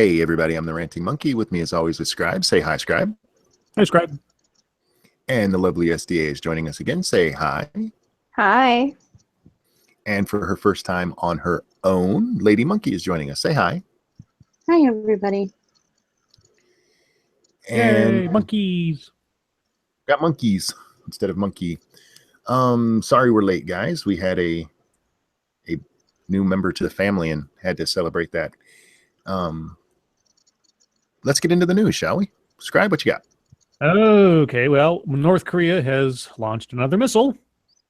Hey, everybody, I'm the Ranting Monkey. With me, as always, is Scribe. Say hi, Scribe. Hi, Scribe. And the lovely SDA is joining us again. Say hi. Hi. And for her first time on her own, Lady Monkey is joining us. Say hi. Hi, everybody. And Yay, monkeys. got monkeys instead of monkey. Sorry we're late, guys. We had a new member to the family and had to celebrate that. Let's get into the news, shall we? Scribe, what you got? Okay, well, North Korea has launched another missile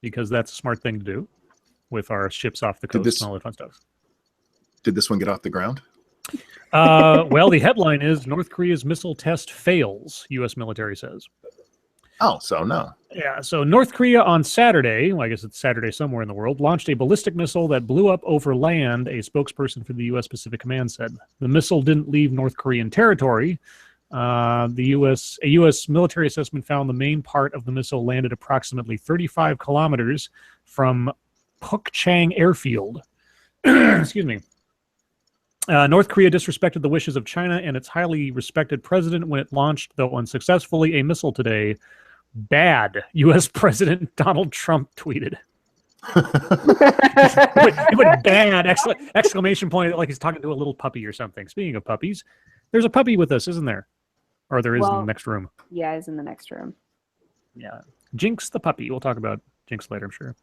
because that's a smart thing to do with our ships off the coast and all that fun stuff. Did this one get off the ground? Well, the headline is North Korea's missile test fails, U.S. military says. Oh, so no. Yeah, so North Korea on Saturday, well, I guess it's Saturday somewhere in the world, launched a ballistic missile that blew up over land, a spokesperson for the U.S. Pacific Command said. The missile didn't leave North Korean territory. A U.S. military assessment found the main part of the missile landed approximately 35 kilometers from Pukchang Airfield. Excuse me. North Korea disrespected the wishes of China and its highly respected president when it launched, though unsuccessfully, a missile today. Bad, U.S. President Donald Trump tweeted. It went bad! Exclamation point, like he's talking to a little puppy or something. Speaking of puppies, there's a puppy with us, isn't there? Or there is in the next room. Yeah, he's in the next room. Yeah. Jinx the puppy. We'll talk about Jinx later, I'm sure.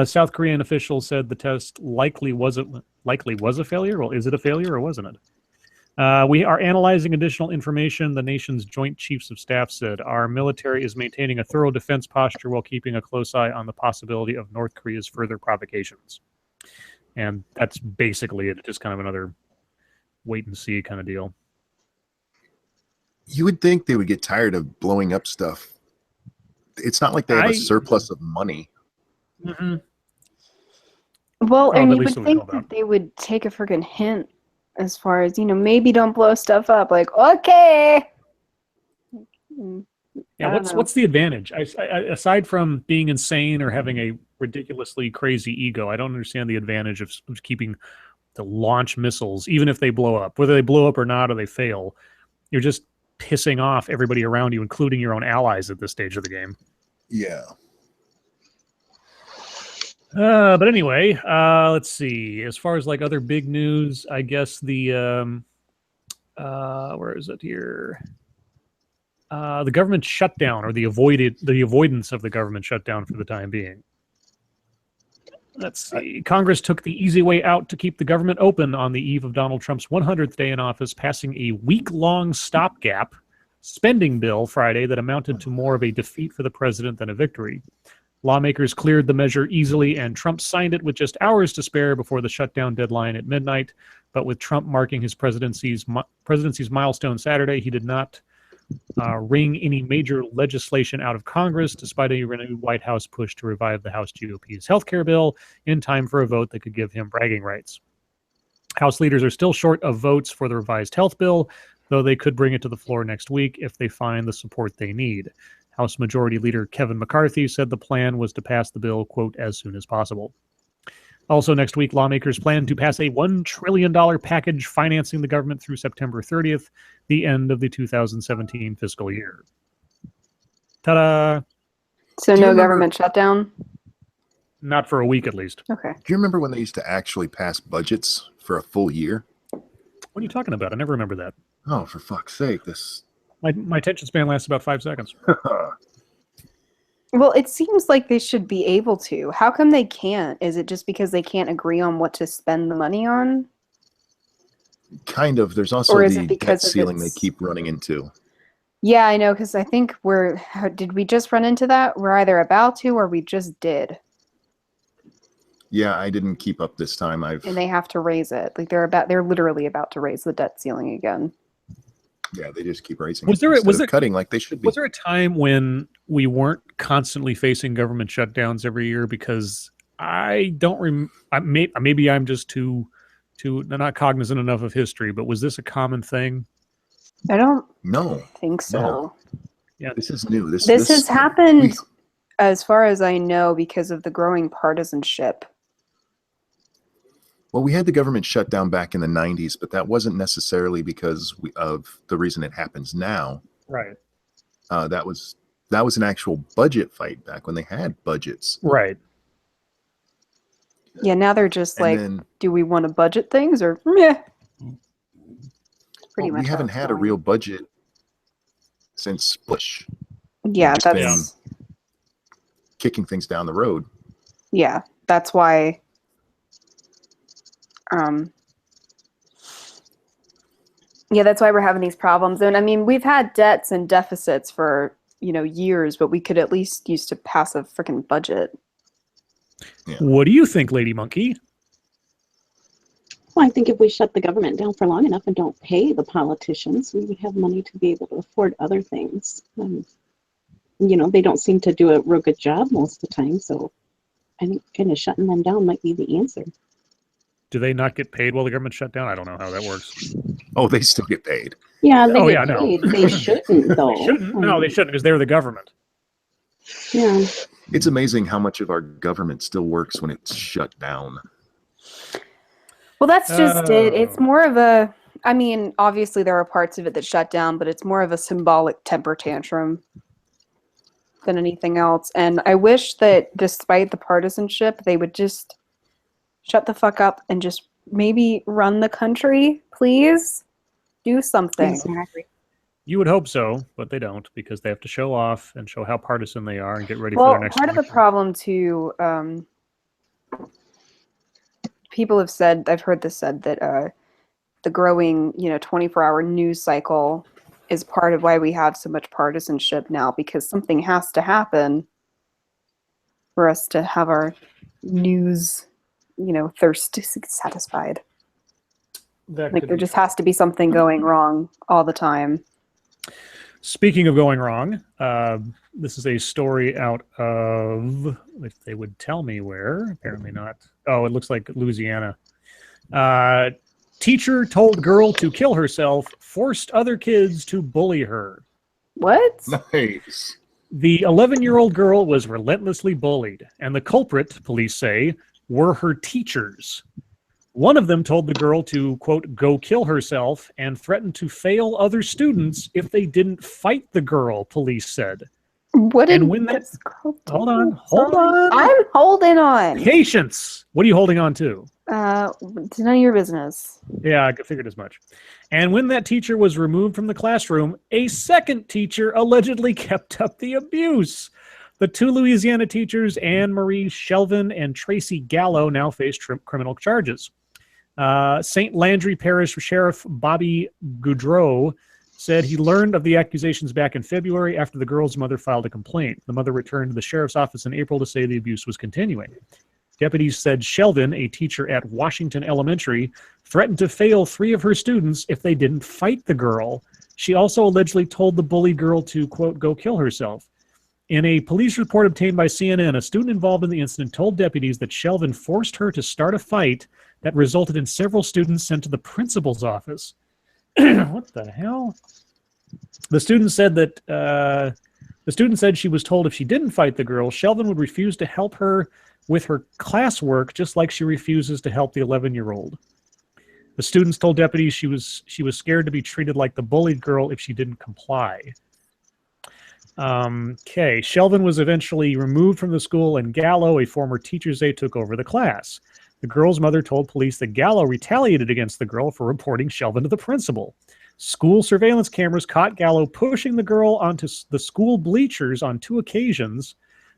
South Korean officials said the test likely was a failure. Well, is it a failure or wasn't it? We are analyzing additional information, the nation's Joint Chiefs of Staff said. Our military is maintaining a thorough defense posture while keeping a close eye on the possibility of North Korea's further provocations. And that's basically it. Just kind of another wait and see kind of deal. You would think they would get tired of blowing up stuff. It's not like they have a surplus of money. Mm-hmm. Well, and you would think that they would take a freaking hint as far as, maybe don't blow stuff up. Like, okay. Yeah, what's the advantage? Aside from being insane or having a ridiculously crazy ego, I don't understand the advantage of keeping to launch missiles, even if they blow up. Whether they blow up or not, or they fail, you're just pissing off everybody around you, including your own allies at this stage of the game. Yeah. But anyway, let's see. As far as like other big news, I guess the where is it here? The government shutdown, or the avoidance of the government shutdown for the time being. Let's see. Congress took the easy way out to keep the government open on the eve of Donald Trump's 100th day in office, passing a week-long stopgap spending bill Friday that amounted to more of a defeat for the president than a victory. Lawmakers cleared the measure easily, and Trump signed it with just hours to spare before the shutdown deadline at midnight. But with Trump marking his presidency's milestone Saturday, he did not wring any major legislation out of Congress, despite a renewed White House push to revive the House GOP's healthcare bill in time for a vote that could give him bragging rights. House leaders are still short of votes for the revised health bill, though they could bring it to the floor next week if they find the support they need. House Majority Leader Kevin McCarthy said the plan was to pass the bill, quote, as soon as possible. Also next week, lawmakers plan to pass a $1 trillion package financing the government through September 30th, the end of the 2017 fiscal year. Ta-da! So no government shutdown? Not for a week, at least. Okay. Do you remember when they used to actually pass budgets for a full year? What are you talking about? I never remember that. Oh, for fuck's sake. My attention span lasts about 5 seconds. Well, it seems like they should be able to. How come they can't? Is it just because they can't agree on what to spend the money on? Kind of. There's also the debt ceiling they keep running into. Yeah, I know, because I think did we just run into that? We're either about to or we just did. Yeah, I didn't keep up this time. And they have to raise it. Like they're literally about to raise the debt ceiling again. Yeah, they just keep raising. Was there cutting like they should be? Was there a time when we weren't constantly facing government shutdowns every year? Because I don't maybe I'm just too not cognizant enough of history. But was this a common thing? I don't think so. No. Yeah, this is new. This has happened, as far as I know, because of the growing partisanship. Well, we had the government shut down back in the 90s, but that wasn't necessarily because of the reason it happens now. Right. That was an actual budget fight back when they had budgets. Right. Yeah, now they're just And like, then, do we want to budget things or meh? Pretty well, much. we haven't had a real budget since Bush. Yeah, We've just that's been kicking things down the road. yeah. That's why. Yeah, that's why we're having these problems. And I mean, we've had debts and deficits for years, but we could at least use to pass a freaking budget. Yeah. What do you think, Lady Monkey? Well, I think if we shut the government down for long enough and don't pay the politicians, we would have money to be able to afford other things. They don't seem to do a real good job most of the time, so I think kind of shutting them down might be the answer. Do they not get paid while the government shut down? I don't know how that works. Oh, they still get paid. Yeah, they Oh, get yeah, no. paid. They shouldn't, though. They shouldn't. No, they shouldn't because they're the government. Yeah. It's amazing how much of our government still works when it's shut down. Well, that's just it. It's more of a, I mean, obviously there are parts of it that shut down, but it's more of a symbolic temper tantrum than anything else. And I wish that despite the partisanship, they would just shut the fuck up and just maybe run the country, please. Do something. Exactly. You would hope so, but they don't because they have to show off and show how partisan they are and get ready Well, for their next part of the election. problem too, people have said, I've heard this said, that the growing 24-hour news cycle is part of why we have so much partisanship now, because something has to happen for us to have our news thirst satisfied. Like there just has to be something going wrong all the time. Speaking of going wrong, this is a story out of, if they would tell me where, apparently not. Oh, it looks like Louisiana. Teacher told girl to kill herself, forced other kids to bully her. What? Nice. The 11-year-old girl was relentlessly bullied, and the culprit, police say, were her teachers. One of them told the girl to, quote, go kill herself and threatened to fail other students if they didn't fight the girl, police said. What did And when that- this girl do? Hold on. I'm holding on. Patience. What are you holding on to? It's none of your business. Yeah, I figured as much. And when that teacher was removed from the classroom, a second teacher allegedly kept up the abuse. The two Louisiana teachers, Anne Marie Shelvin and Tracy Gallo, now face criminal charges. St. Landry Parish Sheriff Bobby Goudreau said he learned of the accusations back in February after the girl's mother filed a complaint. The mother returned to the sheriff's office in April to say the abuse was continuing. Deputies said Shelvin, a teacher at Washington Elementary, threatened to fail 3 of her students if they didn't fight the girl. She also allegedly told the bullied girl to, quote, go kill herself. In a police report obtained by CNN, a student involved in the incident told deputies that Shelvin forced her to start a fight that resulted in several students sent to the principal's office. What the hell? The student said she was told if she didn't fight the girl, Shelvin would refuse to help her with her classwork, just like she refuses to help the 11-year-old. The students told deputies she was scared to be treated like the bullied girl if she didn't comply. Okay, Shelvin was eventually removed from the school, and Gallo, a former teacher's aide, took over the class. The girl's mother told police that Gallo retaliated against the girl for reporting Shelvin to the principal. School surveillance cameras caught Gallo pushing the girl onto the school bleachers on 2 occasions,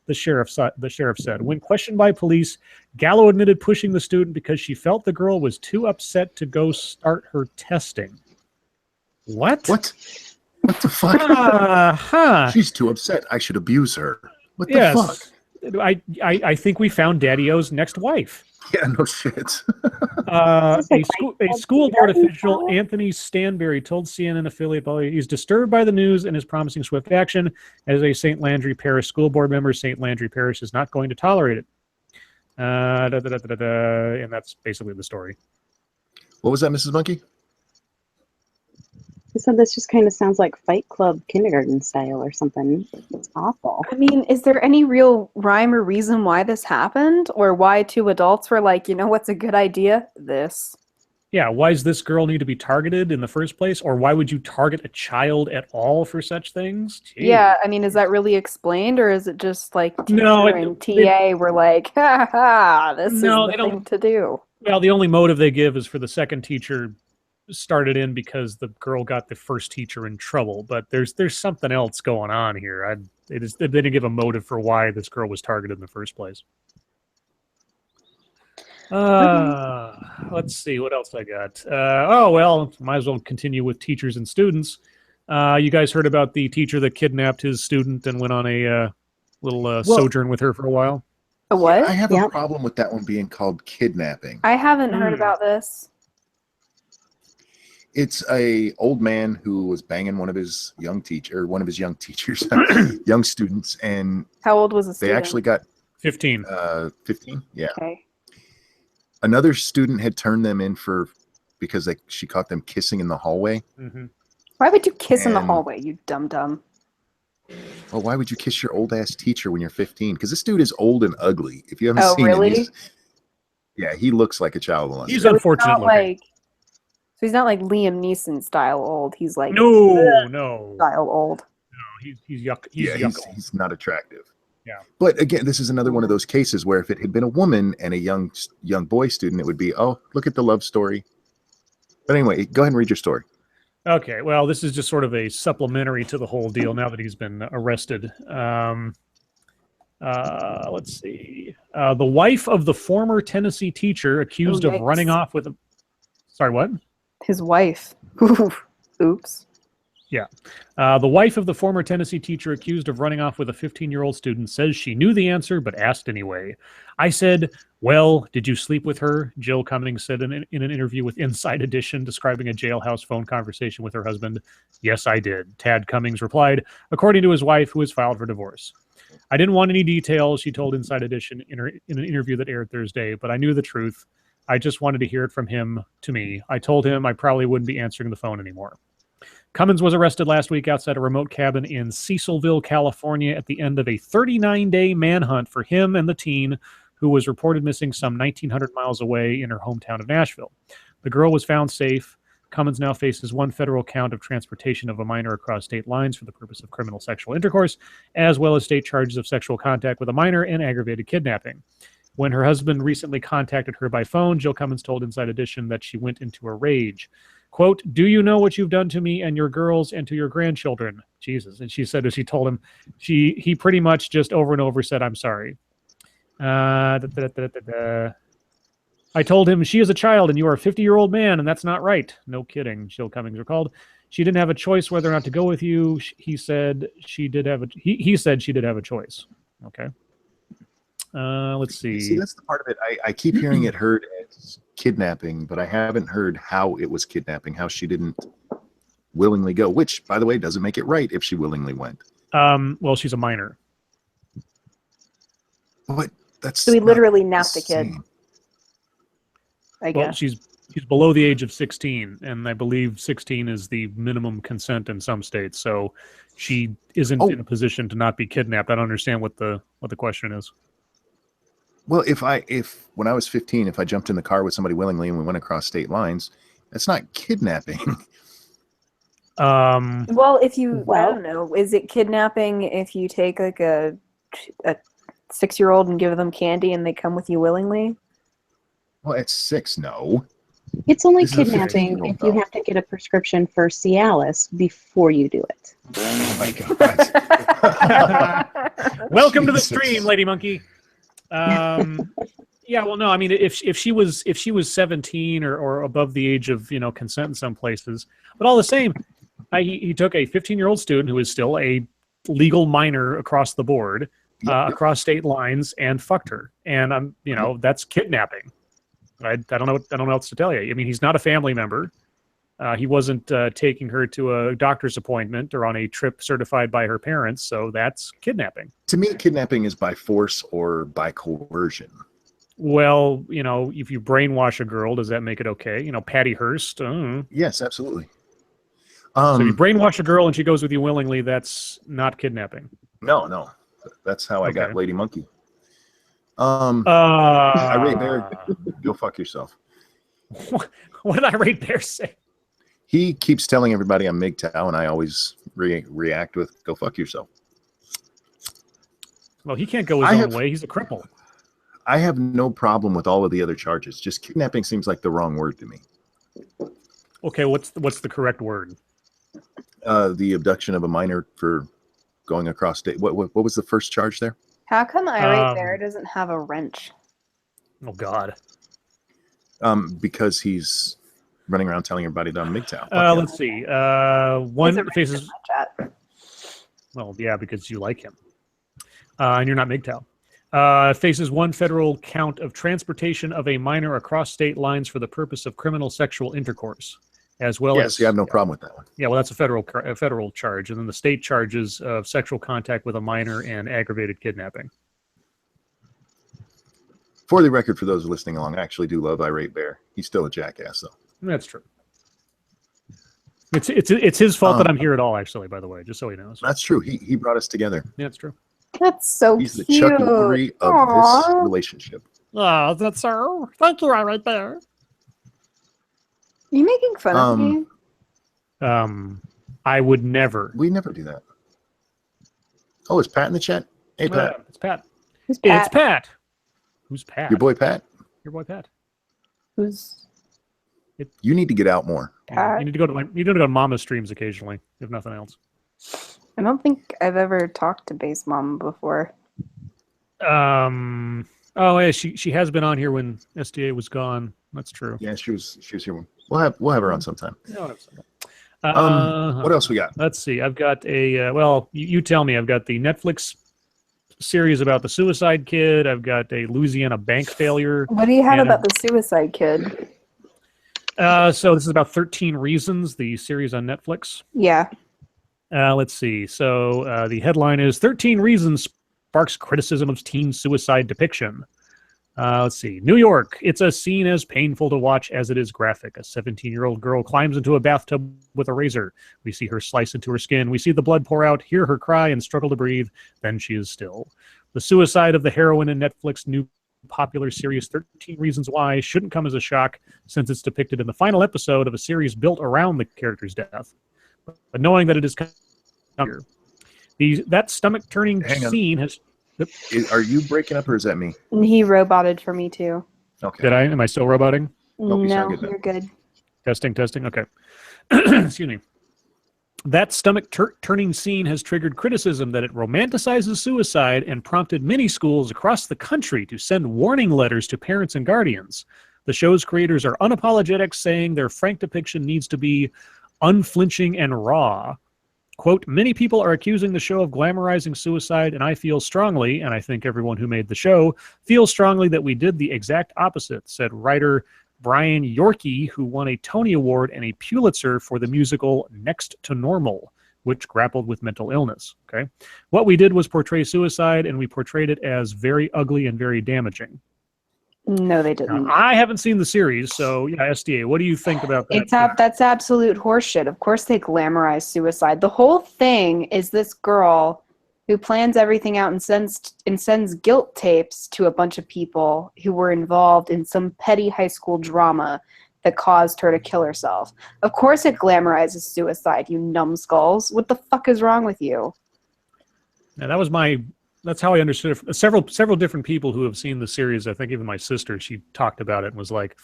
the sheriff said. When questioned by police, Gallo admitted pushing the student because she felt the girl was too upset to go start her testing. What? What the fuck? She's too upset. I should abuse her. What the fuck? I think we found Daddy-O's next wife. Yeah, no shit. A school board official, Anthony Stanberry, told CNN affiliate he's disturbed by the news and is promising swift action. As a St. Landry Parish school board member, St. Landry Parish is not going to tolerate it. And that's basically the story. What was that, Mrs. Monkey? So this just kind of sounds like Fight Club kindergarten style or something. It's awful. I mean, is there any real rhyme or reason why this happened? Or why two adults were like, you know what's a good idea? This. Yeah, why does this girl need to be targeted in the first place? Or why would you target a child at all for such things? Jeez. Yeah, I mean, is that really explained, or is it just like teacher No, and TA were like, ha ha, this is No, the they thing don't. to do? Well, the only motive they give is for the second teacher started in because the girl got the first teacher in trouble. But there's something else going on here. They didn't give a motive for why this girl was targeted in the first place. Let's see what else I got. Oh well, might as well continue with teachers and students. You guys heard about the teacher that kidnapped his student and went on a little sojourn with her for a old A what? I have Yep. a problem with that one being called kidnapping. I haven't heard about this. It's a old man who was banging one of his young teachers, young students, and How old was the they student? actually got 15. 15. Yeah. Okay. Another student had turned them in because she caught them kissing in the hallway. Mm-hmm. Why would you kiss in the And- hallway, you dum-dum? Well, why would you kiss your old ass teacher when you're 15? Because this dude is old and ugly. If you haven't Oh, seen really? him, yeah, he looks like a child molester. He's So it's unfortunate not looking. like, so he's not like Liam Neeson style old. He's like No. style old. He's yuck. He's yeah, yuck. he's not attractive. Yeah. But again, this is another one of those cases where if it had been a woman and a young boy student, it would be, oh, look at the love story. But anyway, go ahead and read your story. Okay, well, this is just sort of a supplementary to the whole deal now that he's been arrested. Let's see. The wife of the former Tennessee teacher accused of yikes. running off with a... Sorry, what? His wife. Oops. The wife of the former Tennessee teacher accused of running off with a 15-year-old student says she knew the answer but asked anyway. I said, well, did you sleep with her? Jill Cummings said in an interview with Inside Edition describing a jailhouse phone conversation with her husband. Yes, I did. Tad Cummings replied, according to his wife, who has filed for divorce. I didn't want any details, she told Inside Edition in an interview that aired Thursday, but I knew the truth. I just wanted to hear it from him to me. I told him I probably wouldn't be answering the phone anymore. Cummins was arrested last week outside a remote cabin in Cecilville, California, at the end of a 39-day manhunt for him and the teen who was reported missing some 1,900 miles away in her hometown of Nashville. The girl was found safe. Cummins now faces one federal count of transportation of a minor across state lines for the purpose of criminal sexual intercourse, as well as state charges of sexual contact with a minor and aggravated kidnapping. When her husband recently contacted her by phone, Jill Cummins told Inside Edition that she went into a rage. Quote, do you know what you've done to me and your girls and to your grandchildren? Jesus. And she said, as she told him, he pretty much just over and over said, I'm sorry. I told him she is a child and you are a 50-year-old man, and that's not right. No kidding, Jill Cummings recalled. She didn't have a choice whether or not to go with you. He said she did have he said she did have a choice. Okay. Let's see. See, that's the part of it. I keep hearing it heard as kidnapping, but I haven't heard how it was kidnapping, how she didn't willingly go, which, by the way, doesn't make it right if she willingly went. Well, she's a minor. But that's So he not literally the napped a kid, same. I Well, guess. she's below the age of 16, and I believe 16 is the minimum consent in some states. So she isn't in a position to not be kidnapped. I don't understand what the question is. Well, if when I was 15, if I jumped in the car with somebody willingly and we went across state lines, that's not kidnapping. Well, if you, I Well- don't know, is it kidnapping if you take like a 6-year-old and give them candy and they come with you willingly? Well, at 6, no. It's only This is a kidnapping 15-year-old if you though. have to get a prescription for Cialis before you do it. Oh my god. Welcome to the Jesus. stream, Lady Monkey. Yeah, well, no, I mean, if she was 17 or above the age of consent in some places, but all the same, he took a 15-year-old student who is still a legal minor across the board, Yep. across state lines, and fucked her, and that's kidnapping. I don't know what else to tell you. I mean, he's not a family member. He wasn't taking her to a doctor's appointment or on a trip certified by her parents, so that's kidnapping. To me, kidnapping is by force or by coercion. Well, if you brainwash a girl, does that make it okay? Patty Hearst. Yes, absolutely. So if you brainwash a girl and she goes with you willingly, that's not kidnapping. No. That's how I got Okay. Lady Monkey. Irate Bear, go fuck yourself. What did Irate Bear say? He keeps telling everybody I'm MGTOW, and I always react with "go fuck yourself." Well, he can't go his own way. He's a cripple. I have no problem with all of the other charges. Just kidnapping seems like the wrong word to me. Okay, what's the correct word? The abduction of a minor for going across state. What was the first charge there? How come Irate Bear doesn't have a wrench? Oh God. Because he's running around telling everybody that I'm MGTOW. Let's see. One faces. Well, yeah, because you like him, and you're not MGTOW. Faces one federal count of transportation of a minor across state lines for the purpose of criminal sexual intercourse, as well as. Yes, you have no problem with that one. Yeah, well, that's a federal charge, and then the state charges of sexual contact with a minor and aggravated kidnapping. For the record, for those listening along, I actually do love Irate Bear. He's still a jackass, though. That's true. It's his fault that I'm here at all, actually, by the way, just so he knows. That's true. He brought us together. Yeah, that's true. That's so He's the cute. Chuck Lorre of this relationship. Oh, that's so. Thank you, right there. You making fun of me? I would never. We never do that. Oh, is Pat in the chat? Hey, Pat. It's Pat. Who's Pat? It's Pat. Who's Pat? Your boy Pat? Your boy Pat. Who's You need to get out more. Pat? You need to go to Mama's streams occasionally, if nothing else. I don't think I've ever talked to Base Mama before. Oh yeah, she has been on here when SDA was gone. That's true. Yeah, she was here. We'll have her on sometime. No, What else we got? Let's see. I've got a well, you tell me. I've got the Netflix series about the suicide kid. I've got a Louisiana bank failure. What do you have about the suicide kid? So this is about 13 Reasons, the series on Netflix. Yeah. Let's see. So the headline is 13 Reasons Sparks Criticism of Teen Suicide Depiction. Let's see. New York. It's a scene as painful to watch as it is graphic. A 17-year-old girl climbs into a bathtub with a razor. We see her slice into her skin. We see the blood pour out, hear her cry, and struggle to breathe. Then she is still. The suicide of the heroine in Netflix' new popular series 13 Reasons Why shouldn't come as a shock, since it's depicted in the final episode of a series built around the character's death. But knowing that it is coming here, that stomach-turning scene has... Are you breaking up, or is that me? He roboted for me too. Okay. Did I? Am I still roboting? Nope, No, you're you're good. Testing. Okay. Excuse me. That stomach-turning scene has triggered criticism that it romanticizes suicide and prompted many schools across the country to send warning letters to parents and guardians. The show's creators are unapologetic, saying their frank depiction needs to be unflinching and raw. Quote, many people are accusing the show of glamorizing suicide, and I feel strongly, and I think everyone who made the show feels strongly, that we did the exact opposite, said writer Brian Yorkie, who won a Tony Award and a Pulitzer for the musical Next to Normal, which grappled with mental illness. Okay, what we did was portray suicide, and we portrayed it as very ugly and very damaging. No, they didn't. Now, I haven't seen the series, so yeah, SDA, what do you think about that? That's absolute horseshit. Of course they glamorize suicide. The whole thing is this girl who plans everything out and sends guilt tapes to a bunch of people who were involved in some petty high school drama that caused her to kill herself. Of course it glamorizes suicide, you numbskulls. What the fuck is wrong with you? Now, that's how I understood it. Several different people who have seen the series, I think even my sister, she talked about it and was like,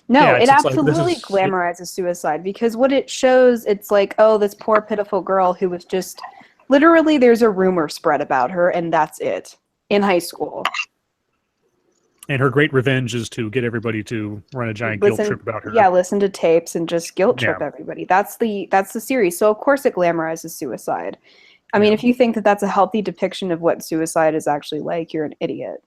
no, yeah, it absolutely like, glamorizes suicide, because what it shows, it's like, oh, this poor pitiful girl who was just, literally there's a rumor spread about her and that's it, in high school. And her great revenge is to get everybody to run a giant guilt trip about her. Yeah, listen to tapes and just guilt trip everybody. That's the series. So of course it glamorizes suicide. I mean, if you think that that's a healthy depiction of what suicide is actually like, you're an idiot.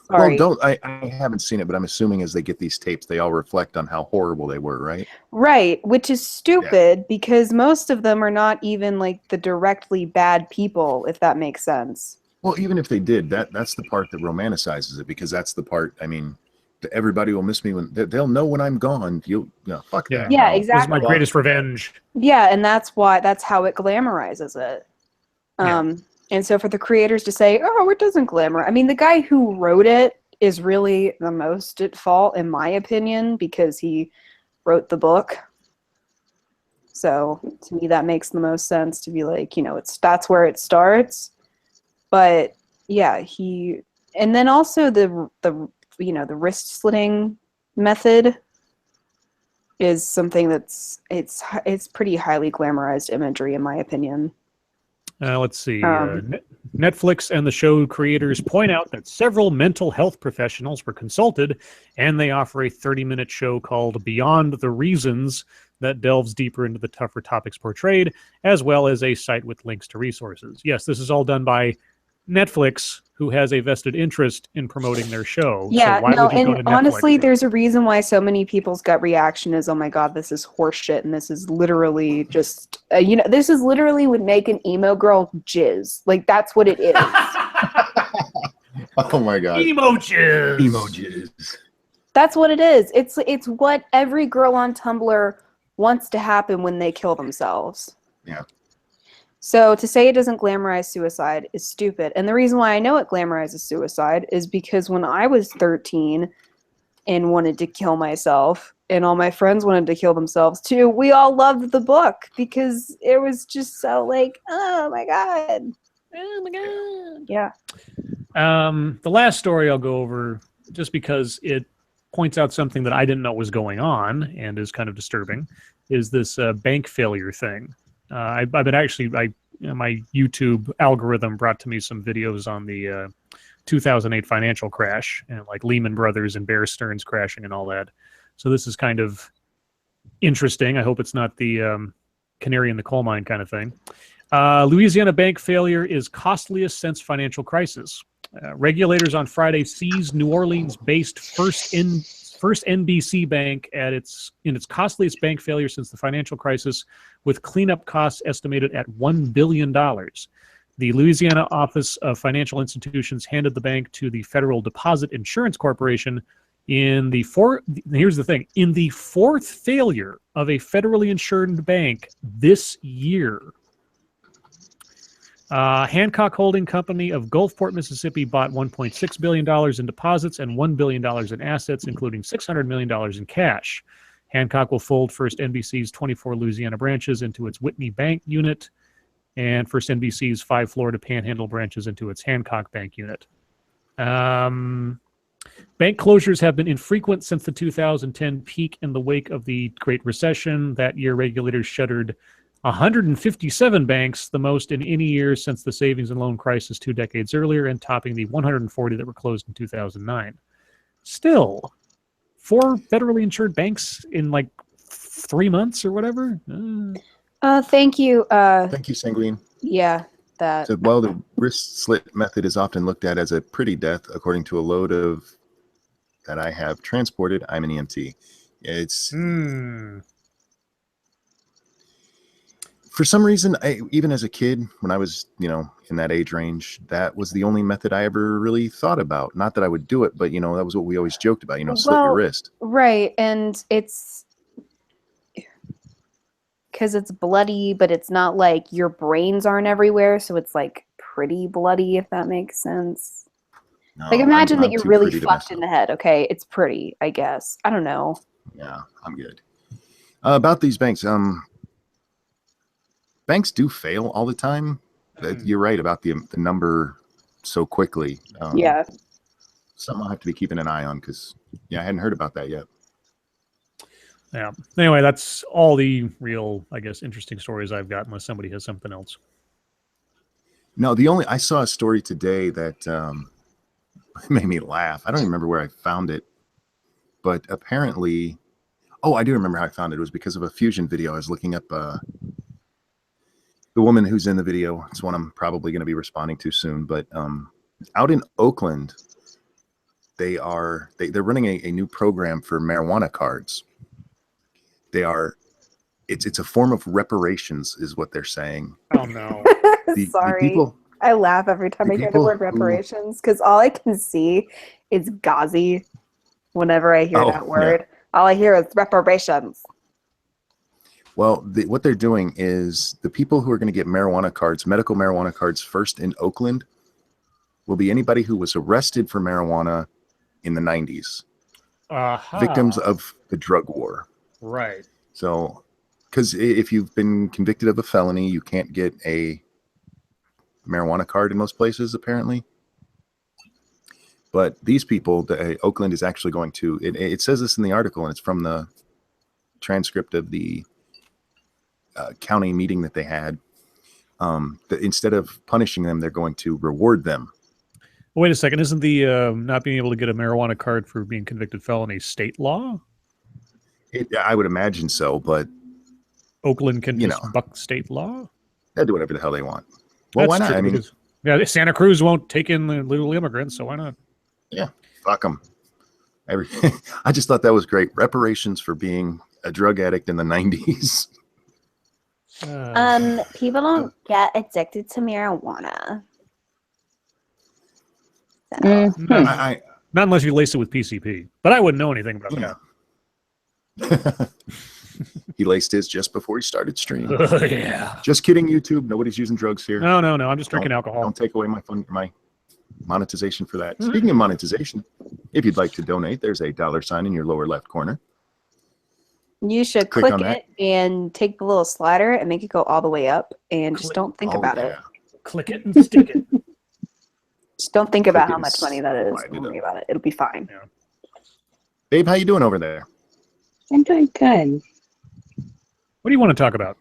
Sorry. Well, I haven't seen it, but I'm assuming as they get these tapes, they all reflect on how horrible they were, right? Right, which is stupid because most of them are not even like the directly bad people, if that makes sense. Well, even if they did, that's the part that romanticizes it, because that's the part, I mean, everybody will miss me when they'll know when I'm gone. Fuck that. Yeah, No. This is my exactly. greatest revenge. Yeah, and that's how it glamorizes it. And so for the creators to say, oh, it doesn't glamour. I mean, the guy who wrote it is really the most at fault, in my opinion, because he wrote the book. So to me, that makes the most sense to be like, that's where it starts. But yeah, and then also the wrist slitting method is something it's pretty highly glamorized imagery, in my opinion. Let's see. Netflix and the show creators point out that several mental health professionals were consulted, and they offer a 30-minute show called Beyond the Reasons that delves deeper into the tougher topics portrayed, as well as a site with links to resources. Yes, this is all done by Netflix, who has a vested interest in promoting their show. Yeah, so why would you go to Netflix? Honestly, there's a reason why so many people's gut reaction is, oh my god, this is horseshit, and this is literally just, this is literally would make an emo girl jizz. Like, that's what it is. Oh my god. Emojis. Emojis. That's what it is. It's what every girl on Tumblr wants to happen when they kill themselves. Yeah. So to say it doesn't glamorize suicide is stupid. And the reason why I know it glamorizes suicide is because when I was 13 and wanted to kill myself, and all my friends wanted to kill themselves too, we all loved the book because it was just so like, oh my god. Oh my god. Yeah. The last story I'll go over, just because it points out something that I didn't know was going on and is kind of disturbing, is this bank failure thing. I've been my YouTube algorithm brought to me some videos on the 2008 financial crash and like Lehman Brothers and Bear Stearns crashing and all that. So this is kind of interesting. I hope it's not the canary in the coal mine kind of thing. Louisiana bank failure is costliest since financial crisis. Regulators on Friday seized New Orleans-based First NBC Bank in its costliest bank failure since the financial crisis, with cleanup costs estimated at $1 billion. The Louisiana Office of Financial Institutions handed the bank to the Federal Deposit Insurance Corporation in the fourth failure of a federally insured bank this year. Hancock Holding Company of Gulfport, Mississippi bought $1.6 billion in deposits and $1 billion in assets, including $600 million in cash. Hancock will fold First NBC's 24 Louisiana branches into its Whitney Bank unit and First NBC's 5 Florida Panhandle branches into its Hancock Bank unit. Bank closures have been infrequent since the 2010 peak in the wake of the Great Recession. That year, regulators shuttered 157 banks, the most in any year since the savings and loan crisis 2 decades earlier, and topping the 140 that were closed in 2009. Still, 4 federally insured banks in like 3 months or whatever. Thank you. Thank you, Sanguine. Yeah, that. So while the wrist slit method is often looked at as a pretty death, according to a load of that I have transported, I'm an EMT. It's for some reason, even as a kid, when I was, in that age range, that was the only method I ever really thought about. Not that I would do it, but, that was what we always joked about, slit your wrist. Right. And it's because it's bloody, but it's not like your brains aren't everywhere. So it's like pretty bloody, if that makes sense. No, like imagine that you're really fucked fucked in the head. Okay. It's pretty, I guess. I don't know. Yeah, I'm good. About these banks, banks do fail all the time. You're right about the number so quickly. Yeah. Something I'll have to be keeping an eye on because, I hadn't heard about that yet. Yeah. Anyway, that's all the real, I guess, interesting stories I've got, unless somebody has something else. No, I saw a story today that made me laugh. I don't even remember where I found it, but apparently, I do remember how I found it. It was because of a Fusion video. I was looking up the woman who's in the video. It's one I'm probably going to be responding to soon, but out in Oakland, they're running a new program for marijuana cards. It's a form of reparations is what they're saying. Oh no. Sorry. I laugh every time I hear the word reparations because all I can see is Ghazi. Whenever I hear that word, all I hear is reparations. Well, what they're doing is the people who are going to get marijuana cards, medical marijuana cards first in Oakland, will be anybody who was arrested for marijuana in the 90s, victims of the drug war. Right. So, because if you've been convicted of a felony, you can't get a marijuana card in most places, apparently. But these people, Oakland is actually going to, it says this in the article, and it's from the transcript of the county meeting that they had, that instead of punishing them, they're going to reward them. Wait a second. Isn't the not being able to get a marijuana card for being convicted felony state law? I would imagine so, but Oakland can just buck state law? They'll do whatever the hell they want. Well, why not? True, I mean, yeah, Santa Cruz won't take in the little immigrants, so why not? Yeah, fuck them. I just thought that was great. Reparations for being a drug addict in the 90s. People don't get addicted to marijuana. So. Not unless you lace it with PCP. But I wouldn't know anything about that. He laced his just before he started streaming. Yeah. Just kidding, YouTube. Nobody's using drugs here. No. I'm just drinking alcohol. Don't take away my monetization for that. Speaking of monetization, if you'd like to donate, there's a $sign in your lower left corner. You should click it and take the little slider and make it go all the way up, and just don't think about it. Click it and stick it. Just don't think about how much money that is. Don't worry about it. It'll be fine. Yeah. Babe, how you doing over there? I'm doing good. What do you want to talk about?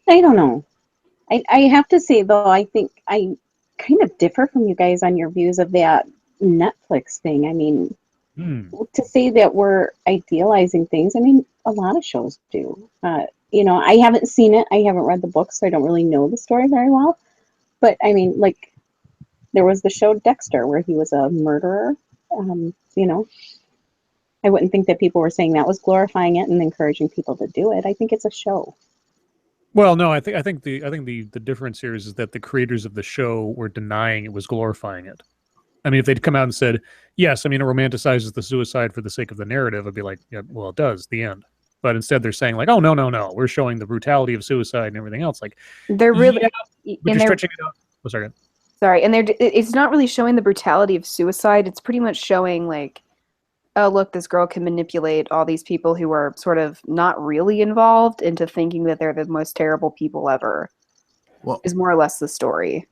I don't know. I have to say, though, I think I kind of differ from you guys on your views of that Netflix thing. I mean, to say that we're idealizing things, I mean, a lot of shows do. I haven't seen it. I haven't read the book, so I don't really know the story very well. But, I mean, like, there was the show Dexter, where he was a murderer. I wouldn't think that people were saying that was glorifying it and encouraging people to do it. I think it's a show. Well, no, I think the difference here is that the creators of the show were denying it was glorifying it. I mean, if they'd come out and said, yes, I mean, it romanticizes the suicide for the sake of the narrative, I'd be like, yeah, well, it does, the end. But instead they're saying like, oh, no, we're showing the brutality of suicide and everything else. Like, they're really, but you're stretching it out. Oh, sorry. Sorry, and it's not really showing the brutality of suicide. It's pretty much showing like, oh, look, this girl can manipulate all these people who are sort of not really involved into thinking that they're the most terrible people ever. Well, is more or less the story.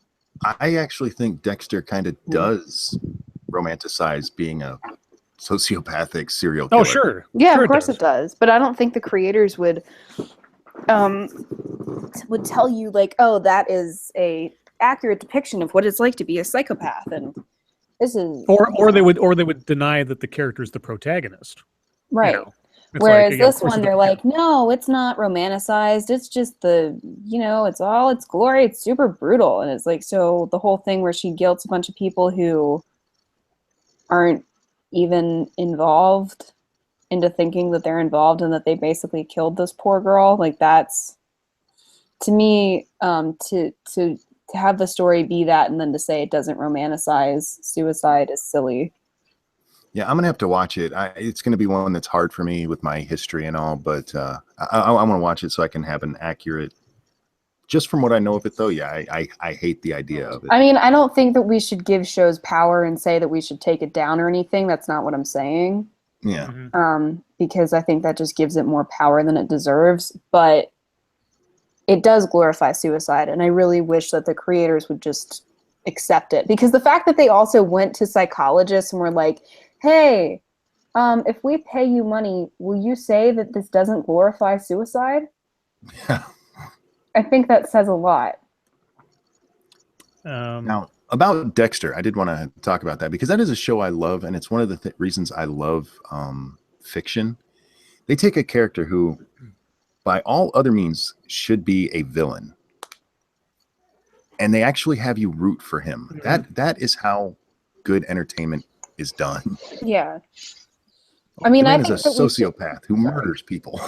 I actually think Dexter kind of does romanticize being a sociopathic serial killer. Oh, sure. Yeah, sure of course it does. But I don't think the creators would tell you like, oh, that is a accurate depiction of what it's like to be a psychopath, and this is or they would deny that the character is the protagonist. Right. Whereas this one, they're like, no, it's not romanticized. It's just it's all its glory. It's super brutal. And it's like, so the whole thing where she guilts a bunch of people who aren't even involved into thinking that they're involved and that they basically killed this poor girl. Like, that's, to me, to have the story be that and then to say it doesn't romanticize suicide is silly. Yeah, I'm going to have to watch it. It's going to be one that's hard for me with my history and all, but I want to watch it so I can have an accurate, just from what I know of it, though, yeah, I hate the idea of it. I mean, I don't think that we should give shows power and say that we should take it down or anything. That's not what I'm saying. Yeah. Because I think that just gives it more power than it deserves. But it does glorify suicide, and I really wish that the creators would just accept it. Because the fact that they also went to psychologists and were like, hey, if we pay you money, will you say that this doesn't glorify suicide? Yeah. I think that says a lot. Now, about Dexter, I did want to talk about that because that is a show I love, and it's one of the reasons I love fiction. They take a character who, by all other means, should be a villain, and they actually have you root for him. That is how good entertainment is done. Yeah. I mean, I think is a sociopath who murders people.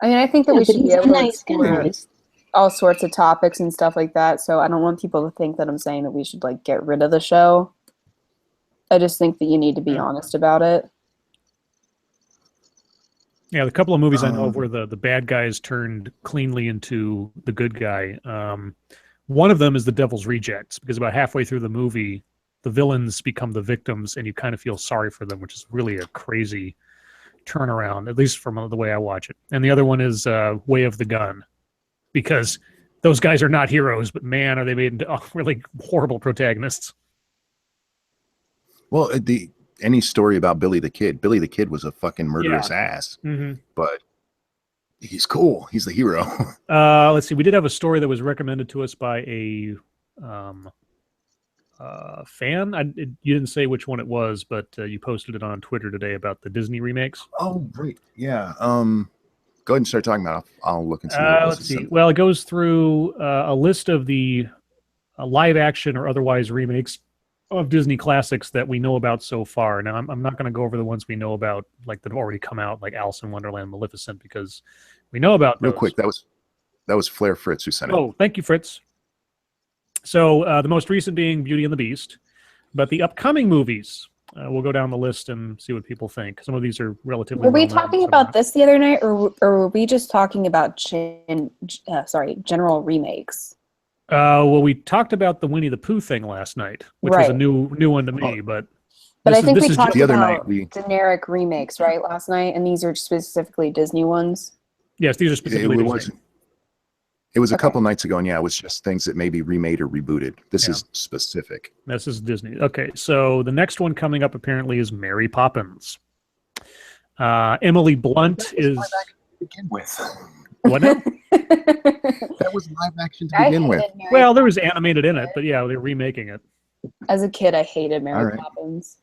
I mean, I think that we should be able to explore nice. all sorts of topics and stuff like that. So I don't want people to think that I'm saying that we should like get rid of the show. I just think that you need to be honest about it. Yeah, the couple of movies I know of where the bad guys turned cleanly into the good guy. One of them is The Devil's Rejects, because about halfway through the movie, the villains become the victims, and you kind of feel sorry for them, which is really a crazy turnaround, at least from the way I watch it. And the other one is Way of the Gun, because those guys are not heroes, but man, are they made into really horrible protagonists. Well, any story about Billy the Kid. Billy the Kid was a fucking murderous ass, but he's cool. He's the hero. Let's see. We did have a story that was recommended to us by a fan. You didn't say which one it was, but you posted it on Twitter today about the Disney remakes. Oh, right. Yeah. Go ahead and start talking about it. I'll look and see. Let's see. Well, it goes through a list of the live action or otherwise remakes of Disney classics that we know about so far. Now, I'm not going to go over the ones we know about, like that have already come out, like Alice in Wonderland, Maleficent, because we know about those. Real quick, that was Flair Fritz who sent it. Oh, thank you, Fritz. So the most recent being Beauty and the Beast, but the upcoming movies, we'll go down the list and see what people think. Some of these are relatively. Were we talking about this the other night, or were we just talking about general remakes? Well, we talked about the Winnie the Pooh thing last night, which was a new one to me. But I think we talked the other about night generic remakes, right, last night, and these are specifically Disney ones. Yes, these are specifically Disney. It was a couple nights ago, and yeah, it was just things that may be remade or rebooted. This is specific. This is Disney. Okay, so the next one coming up apparently is Mary Poppins. Emily Blunt is. To begin with. What now? That was live action to begin with. Well, there was animated in it, but yeah, they're remaking it. As a kid, I hated Mary Poppins.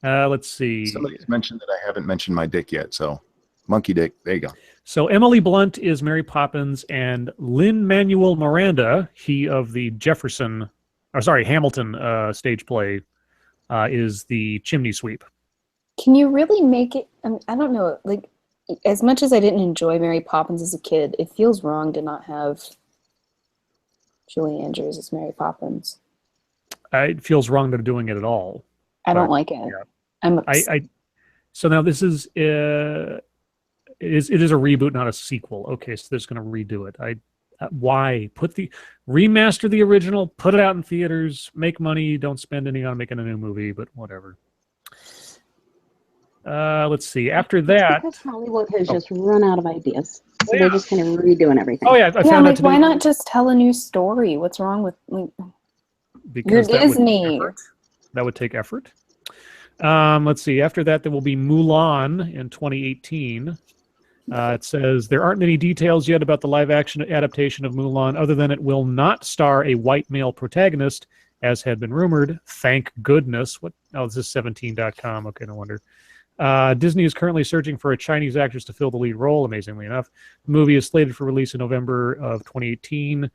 Let's see. Somebody's mentioned that I haven't mentioned my dick yet, so monkey dick. There you go. So Emily Blunt is Mary Poppins, and Lin-Manuel Miranda, he of the Hamilton stage play, is the chimney sweep. Can you really make it? I don't know. Like, as much as I didn't enjoy Mary Poppins as a kid, it feels wrong to not have Julie Andrews as Mary Poppins. It feels wrong that they're doing it at all. I don't like it. Yeah. So now this is it is a reboot, not a sequel. Okay, so they're just going to redo it. Why remaster the original, put it out in theaters, make money, don't spend any on making a new movie, but whatever. Let's see. After that, because Hollywood has just run out of ideas, so they're just kind of redoing everything. Oh yeah, I found out today. Why not just tell a new story? What's wrong with because you're Disney? That would take effort. Let's see. After that, there will be Mulan in 2018. It says there aren't many details yet about the live-action adaptation of Mulan, other than it will not star a white male protagonist, as had been rumored. Thank goodness. What? Oh, this is 17.com. Okay, no wonder. Disney is currently searching for a Chinese actress to fill the lead role, amazingly enough. The movie is slated for release in November of 2018.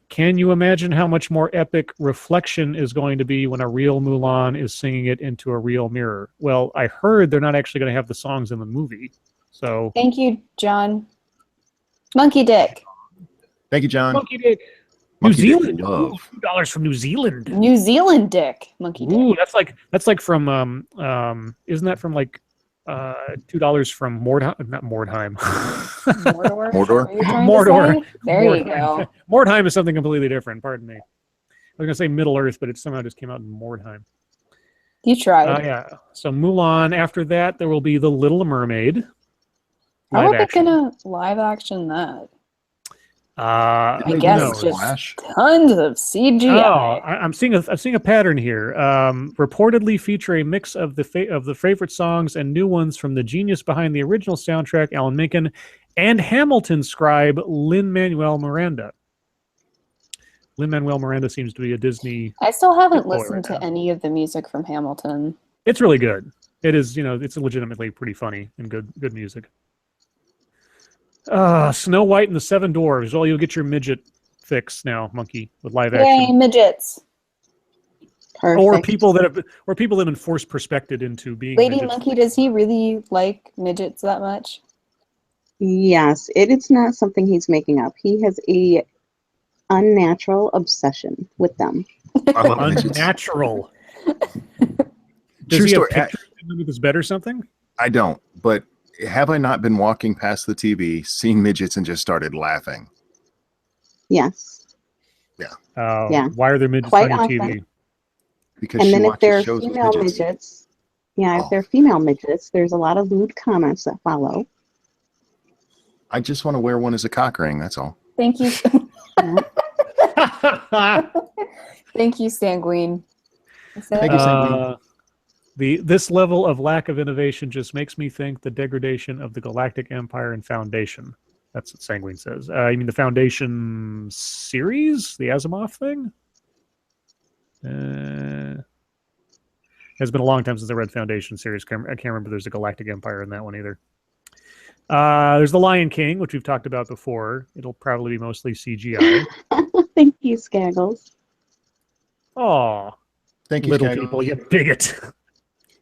Can you imagine how much more epic Reflection is going to be when a real Mulan is singing it into a real mirror? Well, I heard they're not actually going to have the songs in the movie. So thank you, John. Monkey Dick. Thank you, John. Monkey Dick. Monkey New Zealand. Dick love. $2 from New Zealand. New Zealand Dick. Monkey Dick. Ooh, that's like from isn't that from like $2 from Mordheim? Not Mordheim. Mordor. Mordor. There you go. Mordheim is something completely different. Pardon me. I was gonna say Middle Earth, but it somehow just came out in Mordheim. You tried. Yeah. So Mulan. After that, there will be The Little Mermaid. How are they gonna live action that? I guess just tons of CGI. Oh, I'm seeing a pattern here. Reportedly feature a mix of the favorite songs and new ones from the genius behind the original soundtrack, Alan Menken, and Hamilton scribe Lin-Manuel Miranda. Lin-Manuel Miranda seems to be a Disney. I still haven't listened to any of the music from Hamilton. It's really good. It is, it's legitimately pretty funny and good music. Snow White and the Seven Dwarves. Well, you'll get your midget fix now, Monkey, with live action. Yay, midgets. Perfect. Or people that have been forced perspected into being Lady midgets. Monkey, does he really like midgets that much? Yes, it's not something he's making up. He has a unnatural obsession with them. I love midgets. Unnatural. Does True he have story. pictures of him with his bed or something? I don't, but have I not been walking past the TV, seen midgets, and just started laughing? Yes, Yeah. Why are there midgets Quite on your often. TV? Because And she then if watches they're shows with female midgets. midgets, if Oh. they're female midgets, there's a lot of lewd comments that follow. I just want to wear one as a cock ring. That's all. Thank you. Yeah. Thank you, Sanguine. Thank you, Sanguine. This level of lack of innovation just makes me think the degradation of the Galactic Empire and Foundation. That's what Sanguine says. You mean the Foundation series, the Asimov thing? It's been a long time since I read Foundation series. I can't remember there's a Galactic Empire in that one either. There's The Lion King, which we've talked about before. It'll probably be mostly CGI. Thank you, Skaggles. Oh, Thank you, little Skaggs. people, you bigot.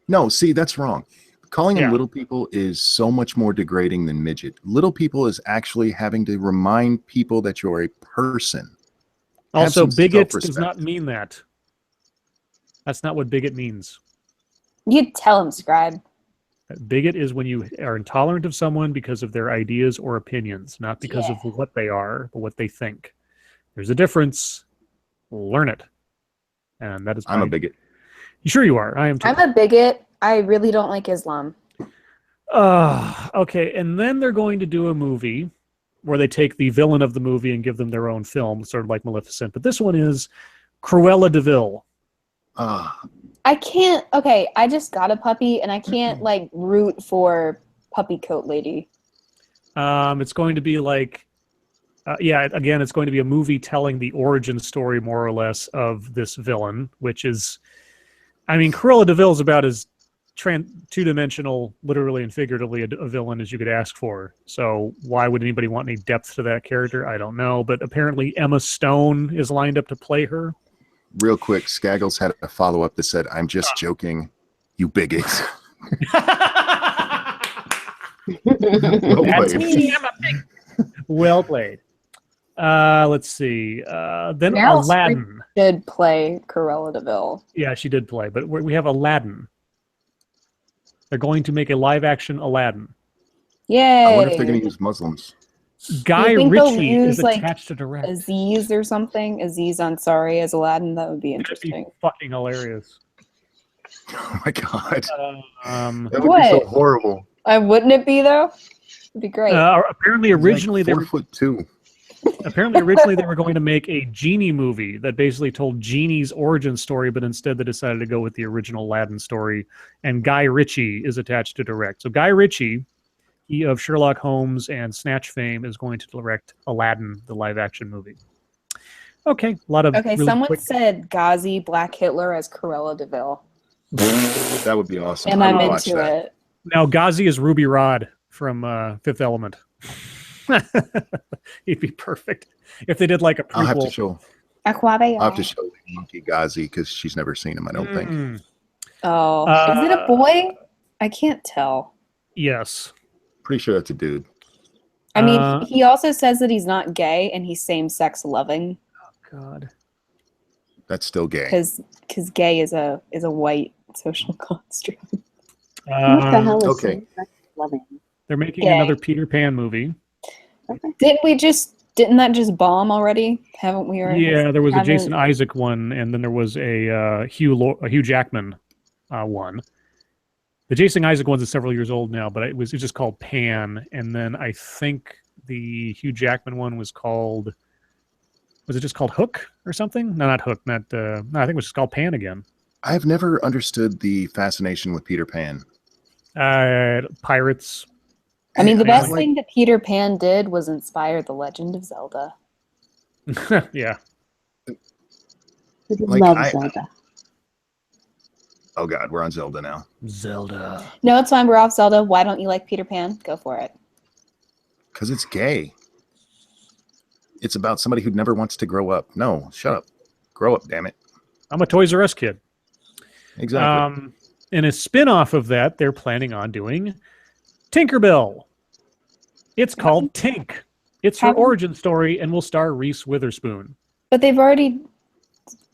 No, see, that's wrong. Calling them Yeah. little people is so much more degrading than midget. Little people is actually having to remind people that you're a person. Have Also, some bigot does self-respect. not mean that. That's not what bigot means. You tell him, Scribe. Bigot is when you are intolerant of someone because of their ideas or opinions, not because of what they are, but what they think. There's a difference. Learn it. And that is I'm a bigot. Sure you are. I am too. I'm a bigot. I really don't like Islam. Okay, and then they're going to do a movie where they take the villain of the movie and give them their own film, sort of like Maleficent. But this one is Cruella de Vil. I can't. Okay, I just got a puppy, and I can't like root for puppy coat lady. It's going to be like, again, it's going to be a movie telling the origin story, more or less, of this villain, which is, I mean, Cruella de Vil is about as two-dimensional, literally and figuratively, a villain as you could ask for. So why would anybody want any depth to that character? I don't know. But apparently Emma Stone is lined up to play her. Real quick, Skaggles had a follow-up that said, "I'm just joking, you bigots." Well That's played. me. I'm a big. Well played. Let's see. Then Meryl Aladdin. Did play Cruella de Vil. Yeah, she did play. But we have Aladdin. They're going to make a live-action Aladdin. Yay! I wonder if they're going to use Muslims. Guy think they'll Ritchie use, is like, attached to direct. Aziz or something. Aziz Ansari as Aladdin. That would be That'd be interesting. fucking hilarious. Oh my god, that would What? be so horrible. Wouldn't it be though? It'd be great. Apparently, originally He's like 4'2". Apparently, originally they were going to make a Genie movie that basically told Genie's origin story, but instead they decided to go with the original Aladdin story. And Guy Ritchie is attached to direct. So Guy Ritchie, he of Sherlock Holmes and Snatch fame, is going to direct Aladdin, the live-action movie. Okay, a lot of really someone quick- said Ghazi Black Hitler as Cruella de Vil, That would be awesome. and I I'm would watch into that. it. Now Ghazi is Ruby Rod from Fifth Element. He'd be perfect if they did like a prequel. I'll have to show Aquabe. Monkey Ghazi because she's never seen him. I don't think. Mm, Oh, is it a boy? I can't tell. yes. Pretty sure that's a dude. I mean, he also says that he's not gay and he's same-sex loving God. That's still gay. because gay is a white social construct. What the hell is okay. same-sex loving? They're making Gay. another Peter Pan movie. Okay. Didn't that just bomb already? Haven't we? Yeah, there was a haven't- Jason Isaac one, and then there was a Hugh Jackman one. The Jason Isaac one's is several years old now, but it's just called Pan. And then I think the Hugh Jackman one was it just called Hook or something? No, not Hook. No, I think it was just called Pan again. I've never understood the fascination with Peter Pan. Pirates. I mean, the Yeah, best like- thing that Peter Pan did was inspire The Legend of Zelda. Yeah. I Like, love I- Zelda. Oh god, we're on Zelda now. Zelda. No, it's fine. We're off Zelda. Why don't you like Peter Pan? Go for it. Because it's gay. It's about somebody who never wants to grow up. No, shut up. Grow up, damn it. I'm a Toys R Us kid. Exactly. In a spin-off of that, they're planning on doing Tinkerbell. It's called Tink. It's her Haven't- origin story and will star Reese Witherspoon. But they've already.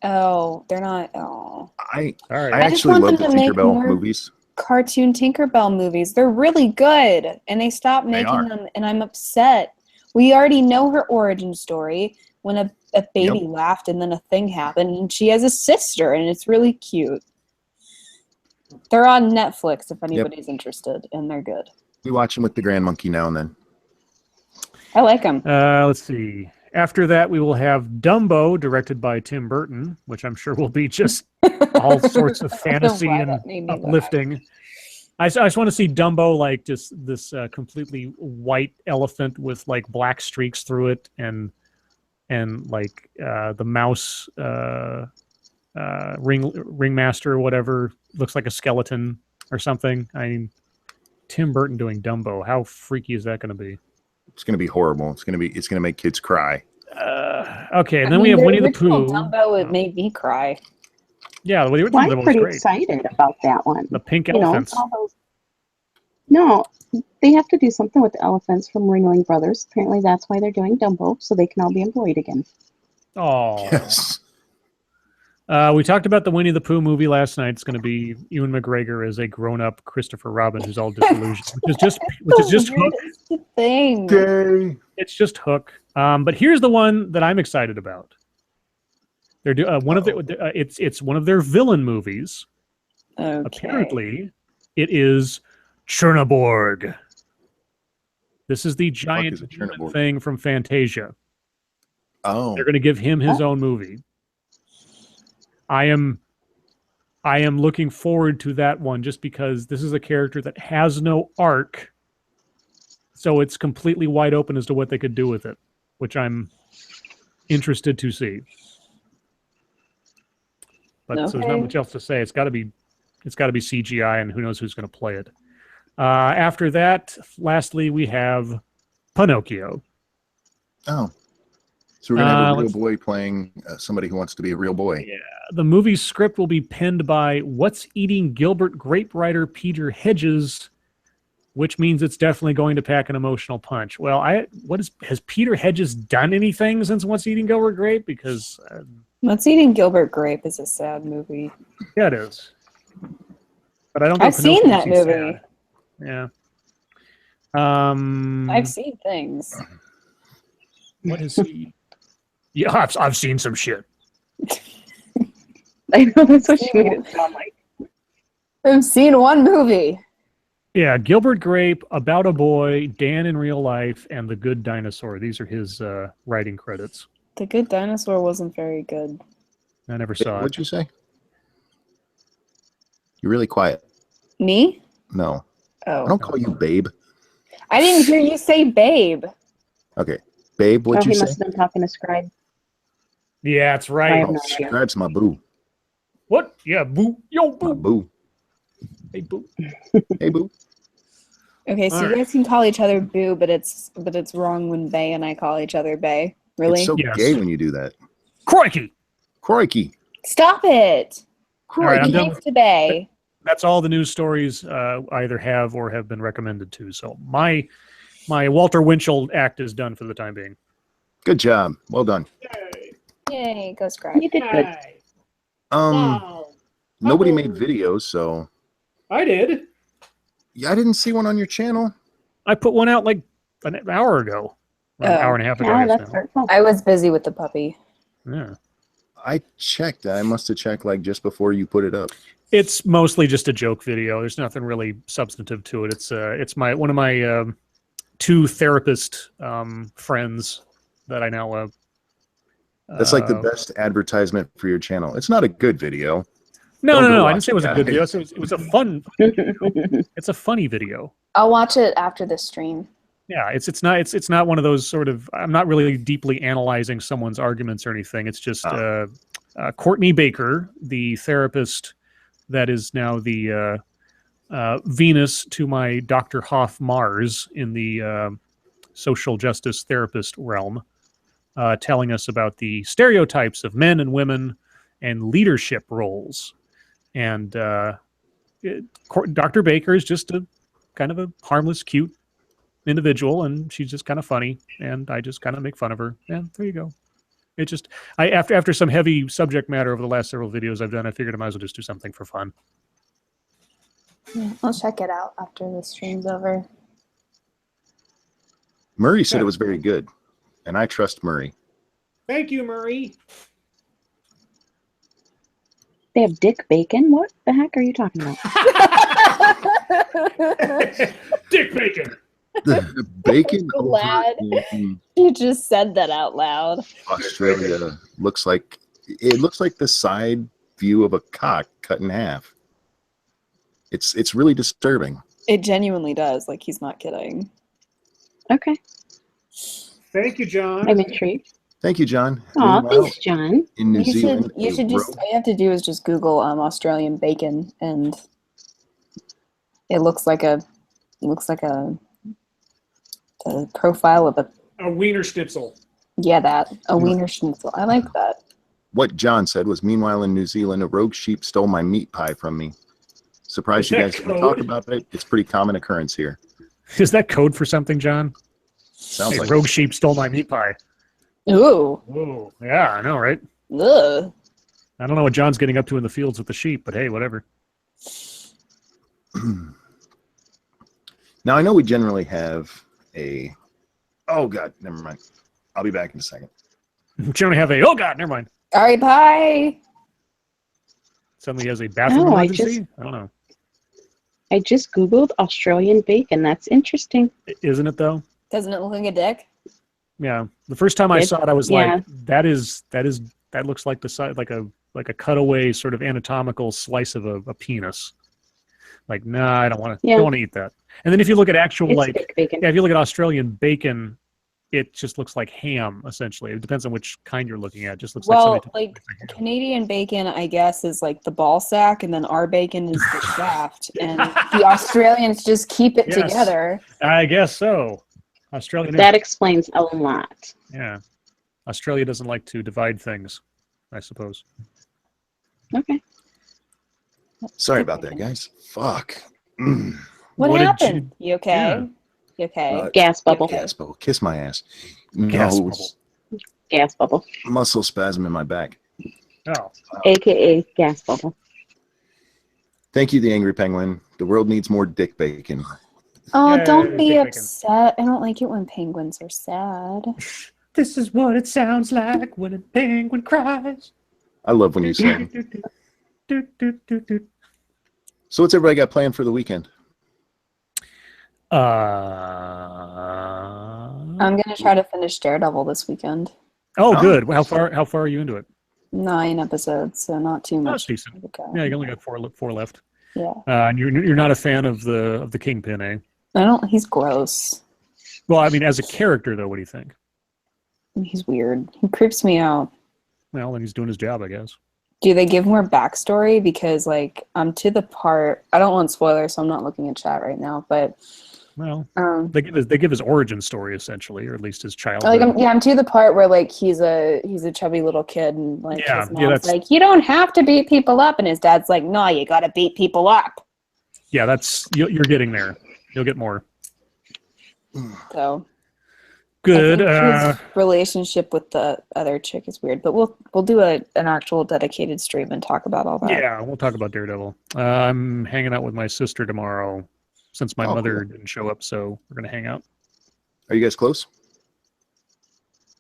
Oh, they're not. Oh, I All right. I I just actually want love them the to make Tinkerbell more movies. cartoon Tinkerbell movies. They're really good, and they stopped They making are. them, and I'm upset. We already know her origin story when a baby Yep. laughed and then a thing happened, and she has a sister, and it's really cute. They're on Netflix if anybody's interested, and they're good. We watch them with the Grand Monkey now and then. I like them. Let's see. After that, we will have Dumbo, directed by Tim Burton, which I'm sure will be just all sorts of fantasy why and that made me laugh. uplifting. I just want to see Dumbo like just this completely white elephant with like black streaks through it, and like the mouse ringmaster or whatever looks like a skeleton or something. I mean, Tim Burton doing Dumbo. How freaky is that going to be? It's going to be horrible. It's going to make kids cry. Okay, and then we have Winnie the Pooh. Dumbo, it made me cry. Yeah, the original Well, Dumbo I'm was pretty great. excited about that one. The pink You know, elephants. all those. No, they have to do something with the elephants from Ringling Brothers. Apparently, that's why they're doing Dumbo, so they can all be employed again. Oh, Yes. we talked about the Winnie the Pooh movie last night. It's going to be Ewan McGregor as a grown-up Christopher Robin who's all disillusioned, which is just Hook. The thing. Yay. It's just Hook. But here's the one that I'm excited about. They're one of the. It's one of their villain movies. Okay. Apparently, it is Chernoborg. This is the is giant a demon Chernoborg? thing from Fantasia. Oh. They're going to give him his own movie. I am looking forward to that one just because this is a character that has no arc, so it's completely wide open as to what they could do with it, which I'm interested to see. But so there's not much else to say. It's got to be CGI, and who knows who's going to play it. After that, lastly, we have Pinocchio. Oh. So we're going to have a real let's- boy playing somebody who wants to be a real boy. Yeah. The movie's script will be penned by What's Eating Gilbert Grape writer Peter Hedges, which means it's definitely going to pack an emotional punch. Well, has Peter Hedges done anything since What's Eating Gilbert Grape? Because What's Eating Gilbert Grape is a sad movie. yeah, it is. But I don't. I've seen that movie. Yeah. I've seen things. What is he? Yeah, I've seen some shit. I know that's what she made it sound like. I've seen one movie. Yeah, Gilbert Grape, About a Boy, Dan in Real Life, and The Good Dinosaur. These are his writing credits. The Good Dinosaur wasn't very good. I never saw What'd it. you say? You're really quiet. Me? No. I Oh. don't call you babe. I didn't hear you say babe. Okay. Babe, what'd he you say? must have been talking to Scribe. Yeah, that's I right. have Oh, no idea. Scribe's my boo. What? Yeah, boo. Yo, My boo. boo. Hey, boo. Hey, boo. Okay, so All you right. guys can call each other boo, but it's wrong when Bay and I call each other Bay. Really? It's so Yes. gay when you do that. Crikey. Crikey. Stop it. All right, I'm He done. hates to Bay. That's all the news stories I either have or have been recommended to. So my Walter Winchell act is done for the time being. Good job. Well done. Yay, go Scribe. You did good. Nobody made videos, so I did. yeah, I didn't see one on your channel. I put one out like an hour ago. Well, an Oh. hour and a half ago. Yeah, I guess that's now. hurtful. I was busy with the puppy. Yeah. I checked. I must have checked like just before you put it up. It's mostly just a joke video. There's nothing really substantive to it. It's one of my two therapist friends that I now That's like the best advertisement for your channel. It's not a good video. No, Don't no, go no. I didn't watch say it was a it, good guys. video. It was a fun. It's a funny video. I'll watch it after the stream. Yeah, it's not one of those sort of. I'm not really deeply analyzing someone's arguments or anything. It's just Courtney Baker, the therapist that is now the Venus to my Dr. Hoff Mars in the social justice therapist realm, telling us about the stereotypes of men and women and leadership roles. And Dr. Baker is just a kind of a harmless, cute individual, and she's just kind of funny, and I just kind of make fun of her. And there you go. It just after some heavy subject matter over the last several videos I've done, I figured I might as well just do something for fun. Yeah, I'll check it out after the stream's over. Murray said it was very good, and I trust Murray. Thank you, Murray. They have dick bacon? What the heck are you talking about? Dick bacon. Bacon So over glad. in You just said that out loud. Australia looks like the side view of a cock cut in half. It's really disturbing. It genuinely does. Like, he's not kidding. Okay, Thank you, John. I'm intrigued. Thank you, John. Aw, Meanwhile, thanks, John. in New Zealand, You should just. All you have to do is just Google Australian bacon, and it looks like a profile of A wiener schnitzel. a wiener schnitzel. I like that. what John said was, meanwhile in New Zealand, a rogue sheep stole my meat pie from me. Surprised Is you that guys didn't code? talk about it. It's pretty common occurrence here. Is that code for something, John? Sounds Hey, like rogue sheep stole my meat pie. Ooh. Oh, yeah, I know, right? Ugh. I don't know what John's getting up to in the fields with the sheep, but hey, whatever. Now I know we generally have a. Oh God, never mind. I'll be back in a second. Generally have a, oh God, never mind. All right, bye. Suddenly has a bathroom Oh, emergency? I don't know. I just Googled Australian bacon. That's interesting. Isn't it, though? Doesn't it look like a dick? Yeah. The first time I saw it, I was yeah. like, that looks like the side, like a cutaway sort of anatomical slice of a penis. Like, nah, I don't want to eat that. And then if you look at actual, It's like, dick bacon. yeah, if you look at Australian bacon, it just looks like ham, essentially. It depends on which kind you're looking at. It just looks like Well, somebody took like a ham. Canadian bacon, I guess, is like the ball sack, and then our bacon is the shaft. And the Australians just keep it Yes. together. I guess so. Australian. That explains a lot. Yeah. Australia doesn't like to divide things, I suppose. Okay. Sorry about that, guys. Fuck. Mm. What What did happened? You okay? Yeah. You okay? Gas bubble. Gas bubble. Kiss my ass. No, Gas it's Gas bubble. muscle spasm in my back. Oh. AKA gas bubble. Thank you, the Angry Penguin. The world needs more dick bacon. Oh, Yay, don't be dick bacon. upset. I don't like it when penguins are sad. This is what it sounds like when a penguin cries. I love when you sing. So what's everybody got planned for the weekend? I'm gonna try to finish Daredevil this weekend. Oh, good. How far are you into it? 9 episodes, so not too That's much. decent. Okay. Yeah, you only got four left. Yeah. And you're not a fan of the Kingpin, eh? I don't. He's gross. Well, I mean, as a character, though, what do you think? He's weird. He creeps me out. Well, then he's doing his job, I guess. Do they give more backstory? Because like I'm to the part. I don't want spoilers, so I'm not looking at chat right now. But Well, they give his origin story essentially, or at least his childhood. like I'm to the part where like he's a chubby little kid, and like his mom's that's like, you don't have to beat people up, and his dad's like, no, you got to beat people up. yeah, that's you're getting there. You'll get more. So Good. I think his relationship with the other chick is weird, but we'll do an actual dedicated stream and talk about all that. Yeah, we'll talk about Daredevil. I'm hanging out with my sister tomorrow, since my mother cool. didn't show up, so we're gonna hang out. Are you guys close?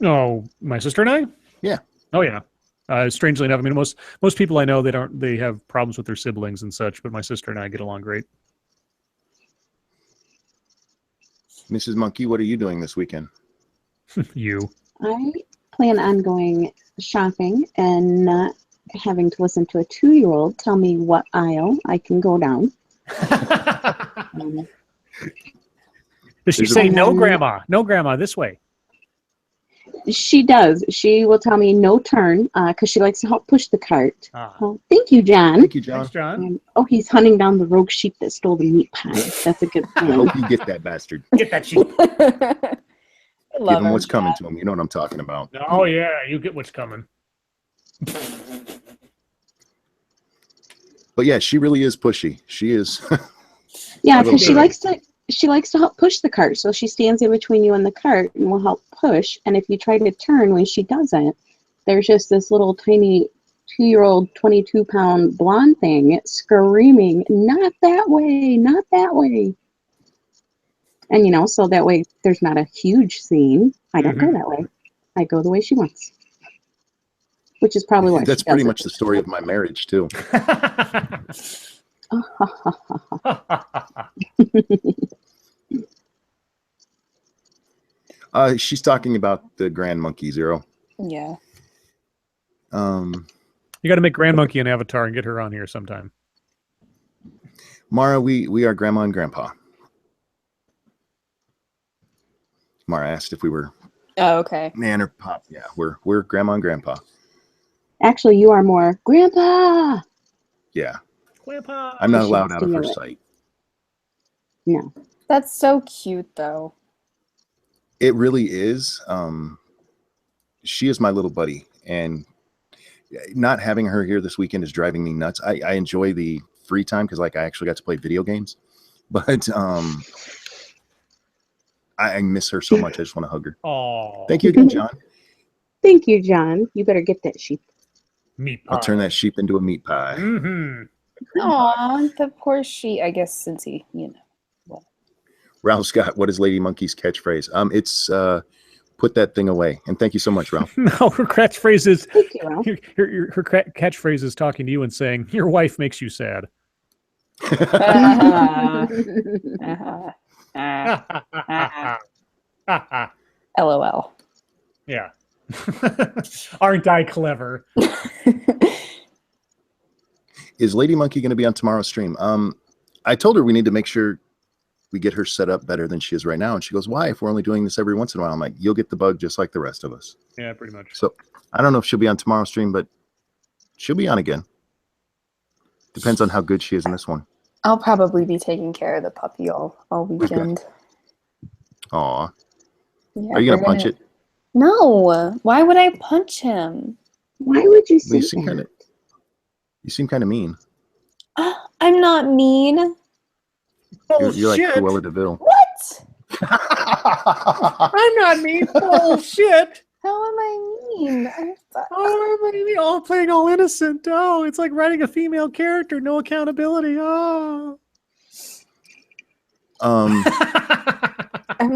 Oh, my sister and I? Yeah. Oh yeah. Strangely enough, I mean, most people I know they have problems with their siblings and such, but my sister and I get along great. Mrs. Monkey, what are you doing this weekend? You. I plan on going shopping and not having to listen to a 2-year-old tell me what aisle I can go down. Does she There's a- say no, grandma? No, grandma, this way. She does. She will tell me no turn because she likes to help push the cart. Ah. Oh, thank you, John. Thank you, John. Thanks, John. Oh, he's hunting down the rogue sheep that stole the meat pie. That's a good I plan. hope you get that bastard. Get that sheep. Give him what's coming to him. You know what I'm talking about. Oh yeah, you get what's coming. But yeah, she really is pushy. She is. Yeah, I because will she likes to help push the cart. So she stands in between you and the cart and will help push. And if you try to turn when she doesn't, there's just this little tiny 2-year-old, 22-pound blonde thing screaming, "Not that way, not that way." And, so that way there's not a huge scene. I don't go that way. I go the way she wants. Which is probably why That's she pretty does much the story of my marriage, too. She's talking about the Grand Monkey Zero. Yeah. You got to make Grand Monkey an avatar and get her on here sometime. Mara, we are Grandma and Grandpa. Mara asked if we were Oh, okay. Nan or Pop. Yeah, we're Grandma and Grandpa. Actually, you are more Grandpa. Yeah. Grandpa. I'm not She allowed should out of her steal it. sight. No. That's so cute, though. It really is. She is my little buddy, and not having her here this weekend is driving me nuts. I enjoy the free time because, like, I actually got to play video games, but I miss her so much. I just want to hug her. Oh, Thank you again, John. Thank you, John. You better get that sheep. meat pie. I'll turn that sheep into a meat pie. Aw, the poor sheep. I guess since he, Ralph Scott, what is Lady Monkey's catchphrase? It's put that thing away. And thank you so much, Ralph. No, her catchphrase is Thank you, Ralph. her catchphrase is talking to you and saying, "Your wife makes you sad." LOL. Yeah. Aren't I clever? Is Lady Monkey going to be on tomorrow's stream? I told her we need to make sure we get her set up better than she is right now. And she goes, why? If we're only doing this every once in a while. I'm like, you'll get the bug just like the rest of us. Yeah, pretty much. So I don't know if she'll be on tomorrow's stream, but she'll be on again. Depends on how good she is in this one. I'll probably be taking care of the puppy all weekend. Aw. Yeah, Are you going to punch it? No. Why would I punch him? Why would you say You seem that? kind of mean. I'm not mean. You're like Cruella de Vil. What? I'm not mean. Bullshit. How am I mean? Oh, everybody all playing all innocent. Oh, it's like writing a female character, no accountability. Oh. I'm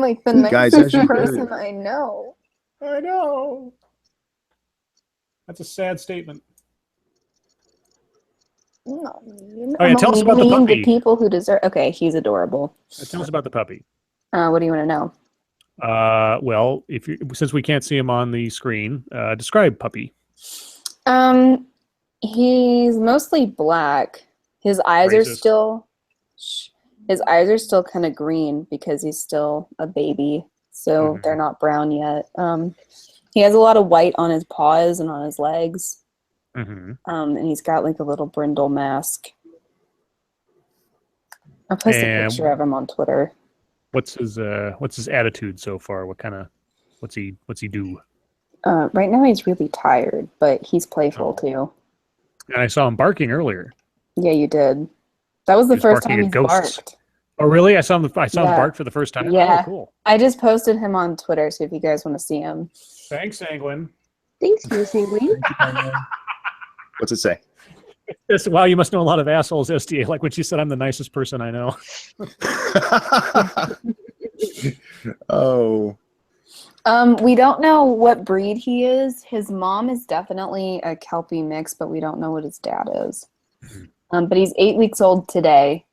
like the Guys, nicest as you person heard- I know. I know. That's a sad statement. I'm not mean. Oh, yeah, I'm tell us only about the mean puppy. to people who deserve. Okay, he's adorable. Tell us about the puppy. What do you want to know? Well, since we can't see him on the screen, describe puppy. He's mostly black. His eyes are Racist. still kind of green because he's still a baby, so Mhm. they're not brown yet. He has a lot of white on his paws and on his legs. Mm-hmm. And he's got like a little brindle mask. I'll post a picture of him on Twitter. What's his attitude so far? What's he do? Right now he's really tired, but he's playful too. And I saw him barking earlier. Yeah, you did. That was the He was first barking time at he ghosts. barked. Oh, really? I saw him Yeah. bark for the first time. Yeah. Oh, cool. I just posted him on Twitter, so if you guys want to see him. Thanks, Sanguine. Thanks, you Sanguine. What's it say? Wow, you must know a lot of assholes, SDA. Like when she said, I'm the nicest person I know. Oh. We don't know what breed he is. His mom is definitely a Kelpie mix, but we don't know what his dad is. But he's 8 weeks old today.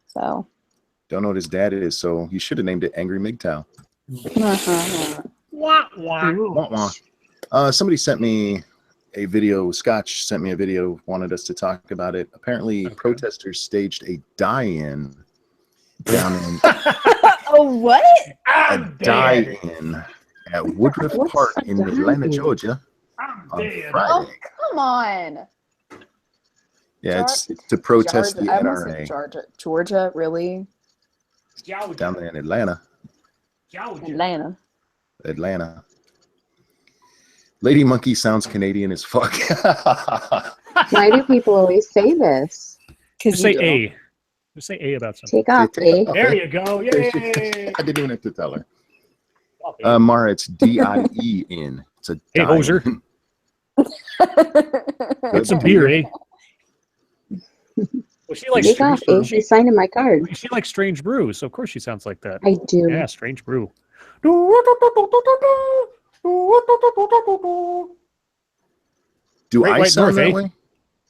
So. Don't know what his dad is, so you should have named it Angry MGTOW. Wah, wah. Wah, wah. Somebody sent me a video. Scotch sent me a video, wanted us to talk about it. Apparently, protesters staged a die-in down in Oh, what? a die-in at Woodruff What's Park a in Atlanta, die-in? Georgia I'm on dead. Oh, Friday. come on. Yeah, it's to protest the I almost said NRA Georgia, really? down there in Atlanta. Atlanta. Lady Monkey sounds Canadian as fuck. Why do people always say this? Just say A. Just say A about something. Take off, Take eh? off. There you go. Yay. I didn't even have to tell her. Mara, it's Dien. It's a Hey, hoser. dine. Get some beer, eh? Well, she likes Take off, strange. She's signing my card. She likes strange brews, so of course she sounds like that. I do. Yeah, strange brew. Do Great I White sound North, that eh? way?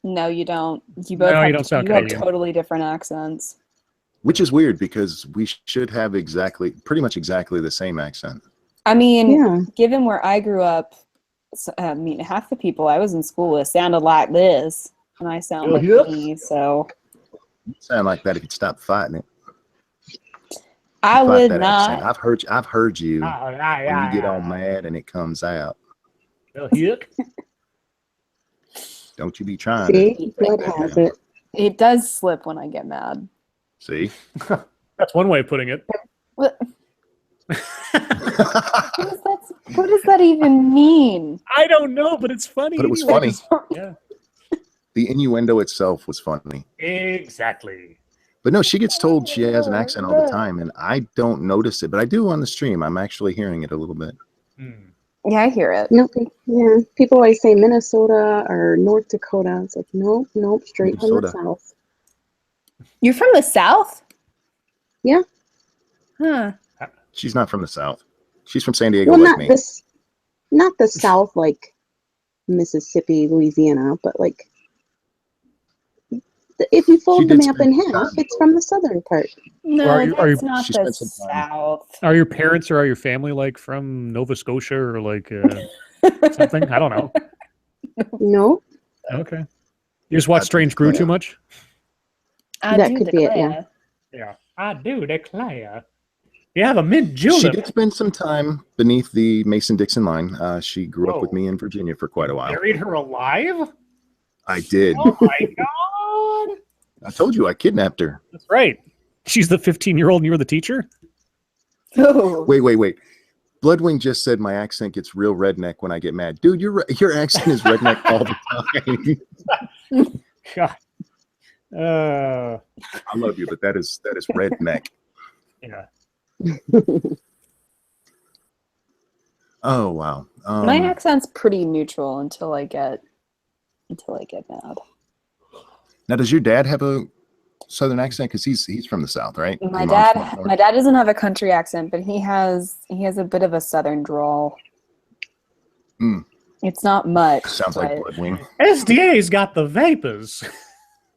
No, you don't. You both No, have, you don't sound you have Canadian. totally different accents. Which is weird because we should have pretty much exactly the same accent. I mean, Yeah. given where I grew up, I mean, half the people I was in school with sounded like this, and I sound like me, so You sound like that if you'd stop fighting it. I Fight would that not. accent. I've heard you when you get all mad and it comes out. Don't you be trying See, to blood that has down. it. It does slip when I get mad. See? That's one way of putting it. What, what does that even mean? I don't know, but it's funny. But it was anyway. funny. Yeah, The innuendo itself was funny. exactly. But no, she gets told she has an accent all the time, and I don't notice it. But I do on the stream. I'm actually hearing it a little bit. Yeah, I hear it. Nope. Yeah. People always say Minnesota or North Dakota. It's like, nope, straight from the Minnesota. south. You're from the South? Yeah. Huh. She's not from the South. She's from San Diego, Well, like me. not the south like Mississippi, Louisiana, but like if you She fold the did map in spend some half, time. it's from the southern part. No, Are you- that's not She the spent some time. South. Are your parents or are your family like from Nova Scotia or like something? I don't know. No, Okay. You just watch I'd Strange Brew too much? I That do could be it, yeah. declare. Yeah. I do declare. You have a mint She julep. did spend some time beneath the Mason-Dixon line. She grew up with Whoa. me in Virginia for quite a while. Buried her alive? I did. Oh my god. I told you I kidnapped her. That's right. She's the 15-year-old and you were the teacher? Oh. Wait. Bloodwing just said my accent gets real redneck when I get mad. Dude, your accent is redneck all the time. God. I love you, but that is redneck. Yeah. Oh wow. My accent's pretty neutral until I get mad. Now, does your dad have a Southern accent? Because he's from the South, right? My Your mom's dad from up north? my dad doesn't have a country accent, but he has a bit of a Southern drawl. Mm. It's not much. Sounds like but Bloodwing. SDA's got the vapors.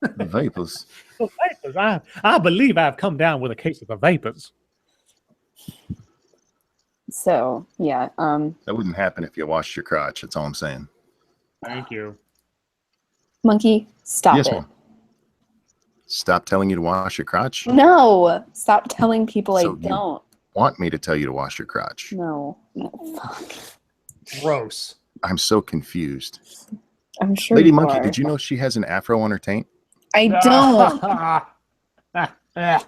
The vapors. The vapors. I believe I've come down with a case of the vapors. So yeah, That wouldn't happen if you washed your crotch. That's all I'm saying. Thank you. Monkey, stop Yes, it. ma'am. Stop telling you to wash your crotch. No, stop telling people So I you- don't. Want me to tell you to wash your crotch? No, fuck. Gross. I'm so confused. I'm sure Lady you Monkey, are. did you know she has an afro on her taint? I don't. don't.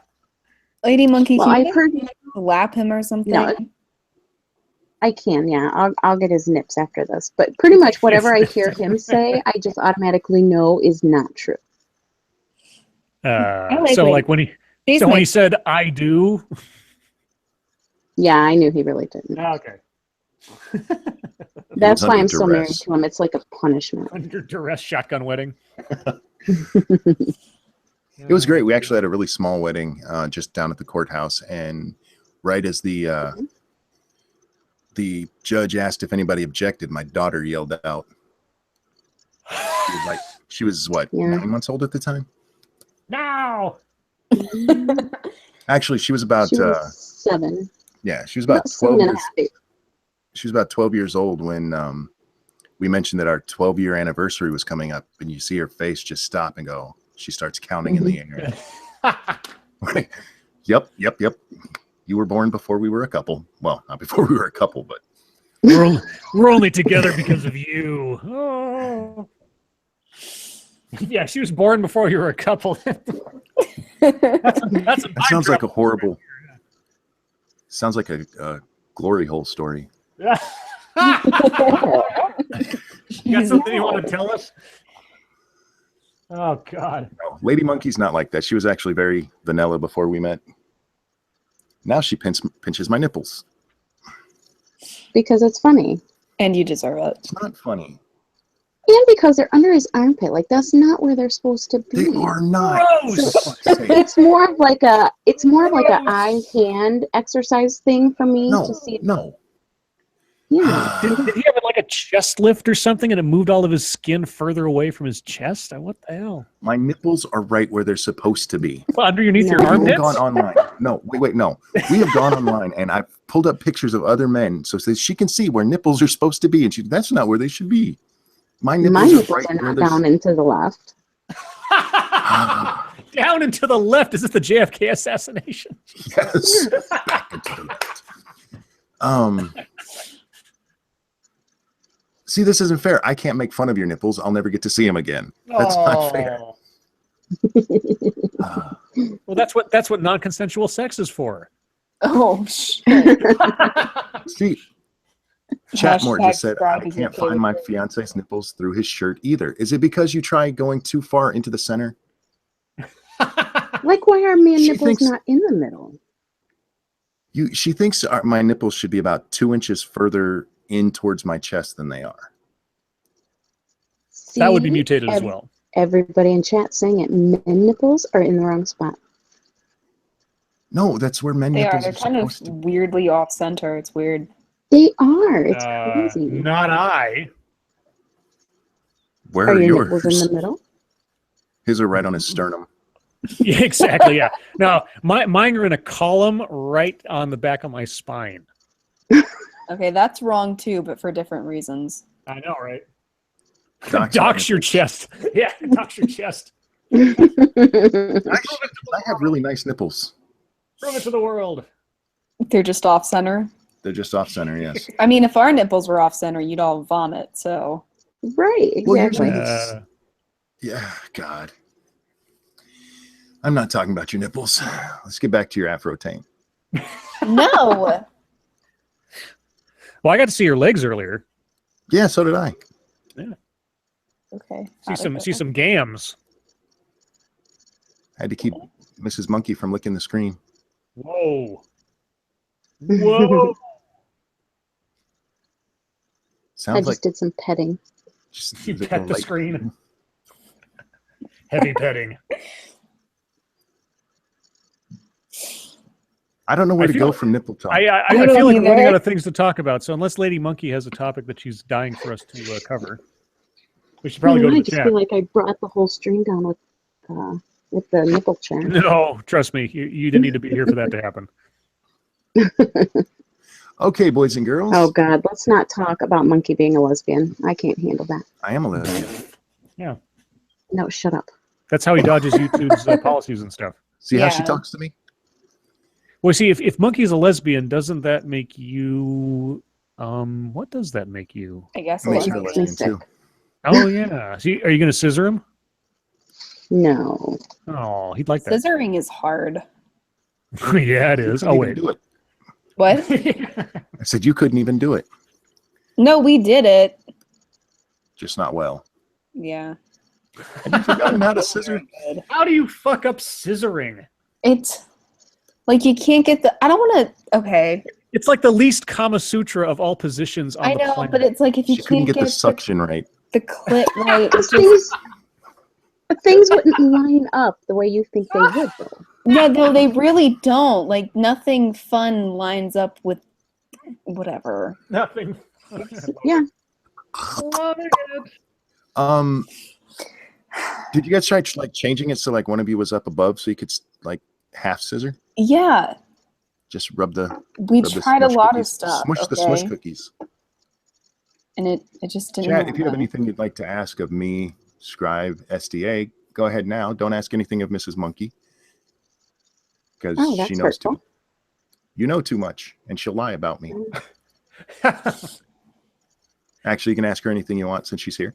Lady Monkey, well, can I've you heard. slap him or something? No, I can, yeah. I'll get his nips after this. But pretty much whatever I hear him say, I just automatically know is not true. So like when he said I do. Yeah, I knew he really didn't. Okay. That's why under I'm so married duress. to him. It's like a punishment. Under duress shotgun wedding. It was great. We actually had a really small wedding just down at the courthouse, and right as the judge asked if anybody objected, my daughter yelled out. She was what, Yeah. 9 months old at the time? Now. Actually, she was about She was 7. yeah, she was about No, 12 7 and a years. half. She was about 12 years old when we mentioned that our 12-year anniversary was coming up, and you see her face just stop and go. She starts counting in the air. Yep. You were born before we were a couple. Well, not before we were a couple, but We're only together because of you. Oh. Yeah, she was born before you were a couple. That sounds like a horrible. Sounds like a glory hole story. You got something you want to tell us? Oh God. No, Lady Monkey's not like that. She was actually very vanilla before we met. Now she pinches my nipples. because it's funny. And you deserve it. It's not funny. And because they're under his armpit. Like, that's not where they're supposed to be. They are not. Gross. For fuck's sake. It's more of like a eye-hand exercise thing for me to see. No. Yeah. Did he have like a chest lift or something and it moved all of his skin further away from his chest? What the hell? My nipples are right where they're supposed to be. Underneath your No. We've armpits? gone online. No, wait, no. We have gone online and I've pulled up pictures of other men so that she can see where nipples are supposed to be. And that's not where they should be. My nipples are right not where down and to the left. Down and to the left. Is this the JFK assassination? Yes. Back and to the left. See, this isn't fair. I can't make fun of your nipples. I'll never get to see them again. That's not fair. Well, that's what non-consensual sex is for. Oh, shit. See, Chatmore just said, I Hashtag can't find my fiance's nipples through his shirt either. Is it because you try going too far into the center? Like, why are man She nipples thinks- not in the middle? She thinks my nipples should be about 2 inches further in towards my chest than they are. That would be See? mutated as well. Everybody in chat saying it. Men nipples are in the wrong spot. No, that's where men They are. nipples They're are kind of supposed to be. weirdly off center. It's weird. They are. It's crazy. Not I. Where Are are your yours? nipples in the middle? His are right on his sternum. Yeah, exactly. Yeah. No, mine are in a column right on the back of my spine. Okay, that's wrong too, but for different reasons. I know, right? Dox Dox your chest. Yeah, dox your chest. Actually, I have really nice nipples. Prove it to the world. They're just off center. They're just off center, yes. I mean, if our nipples were off center, you'd all vomit. So Right, Well, exactly. usually yeah, God. I'm not talking about your nipples. Let's get back to your afro taint. no. Well, I got to see your legs earlier. Yeah, so did I. Okay. See some gams. I had to keep Mrs. Monkey from licking the screen. Whoa. Whoa. I Sounds just like did some petting. just You a pet the light- screen. Heavy petting. I don't know where I to feel- go from nipple talk. I don't feel like we're either. running out of things to talk about. So unless Lady Monkey has a topic that she's dying for us to cover, we should probably go I to the just chat. feel like I brought the whole stream down with the nipple chat. No, trust me, you didn't need to be here for that to happen. Okay, boys and girls. Oh God, let's not talk about Monkey being a lesbian. I can't handle that. I am a lesbian. No, shut up. That's how he dodges YouTube's policies and stuff. See how she Yeah. talks to me? Well, see, if Monkey's a lesbian, doesn't that make you? What does that make you? I guess It makes it her a was. lesbian too. Oh yeah. See, are you going to scissor him? No. Oh, he'd like that. Scissoring is hard. Yeah, it You is. couldn't Oh even wait. do it. What? I said you couldn't even do it. No, we did it. Just not well. Yeah. Have you forgotten how to scissor? How do you fuck up scissoring? It's like you can't get the. I don't want to. Okay. It's like the least Kama Sutra of all positions on I the know, planet. but it's like if you She couldn't can't get the suction right. the clit right. It's just, Things wouldn't line up the way you think they would, though. no, they really don't. Like nothing fun lines up with whatever. Nothing. Yeah. Love it. Did you guys try like changing it so like one of you was up above so you could like half scissor? Yeah, Just rub the. we rub the tried a smush lot of cookies. stuff. Smush the okay? smush cookies. And it just didn't. Chat, if you have happen. anything you'd like to ask of me, Scribe, SDA, go ahead now. Don't ask anything of Mrs. Monkey. Because Oh, that's she knows hurtful. too. You know too much, and she'll lie about me. Actually, you can ask her anything you want since she's here.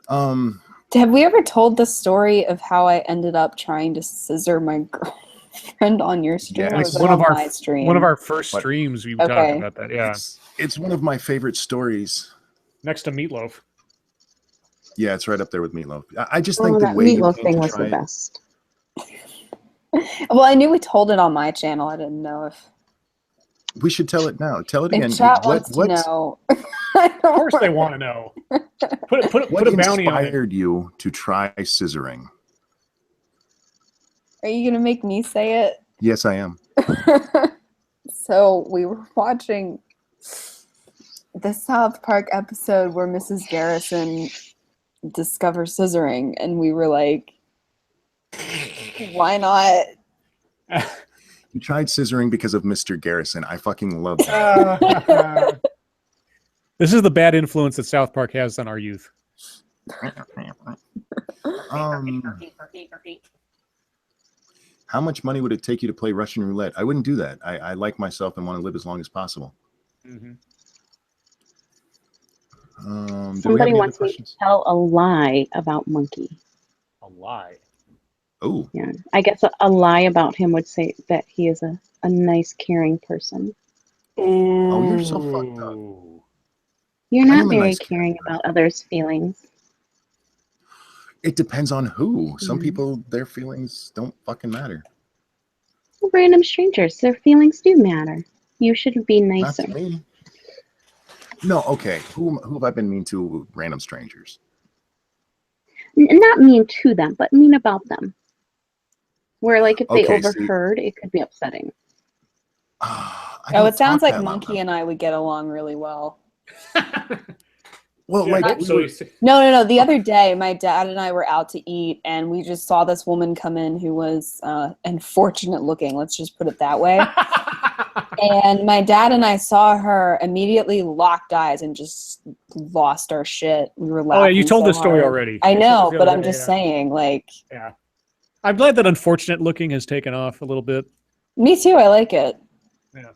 Have we ever told the story of how I ended up trying to scissor my girlfriend on your stream? Yeah, or it's was it one of on our my stream? one of our first What? streams. We Okay. talked about that. Yeah, It's one of my favorite stories. next to Meatloaf. Yeah, it's right up there with Meatloaf. I just Oh, think the that way you meatloaf came thing to was try the it- best. Well, I knew we told it on my channel. I didn't know if. We should tell it now. Tell it again. If chat wants to know. Of course they want to know. Put What a bounty on it. inspired you to try scissoring? Are you going to make me say it? Yes, I am. So we were watching the South Park episode where Mrs. Garrison discovers scissoring, and we were like, why not? You tried scissoring because of Mr. Garrison. I fucking love that. This is the bad influence that South Park has on our youth. How much money would it take you to play Russian roulette? I wouldn't do that. I like myself and want to live as long as possible. Mm-hmm. Somebody wants me to tell a lie about Monkey. A lie. Oh. Yeah. I guess a lie about him would say that he is a nice, caring person. Oh, you're so fucked up. You're I not am a very nice, caring caring about others' feelings. It depends on who. Some Mhm. people, their feelings don't fucking matter. Random strangers, their feelings do matter. You should be Not nicer. to me. No, okay. Who have I been mean to with random strangers? Not mean to them, but mean about them. Where, like, if they Okay, see- overheard, it could be upsetting. Oh, it sounds like Monkey and I would get along really well. Well, Yeah, like, hope so. No. The other day, my dad and I were out to eat, and we just saw this woman come in who was unfortunate looking. Let's just put it that way. And my dad and I saw her, immediately locked eyes, and just lost our shit. We were laughing. Oh, yeah, you told so this story hard. already. I You told know, us the but other I'm day, just yeah. saying, like. Yeah. I'm glad that unfortunate looking has taken off a little bit. Me too. I like it. Yeah.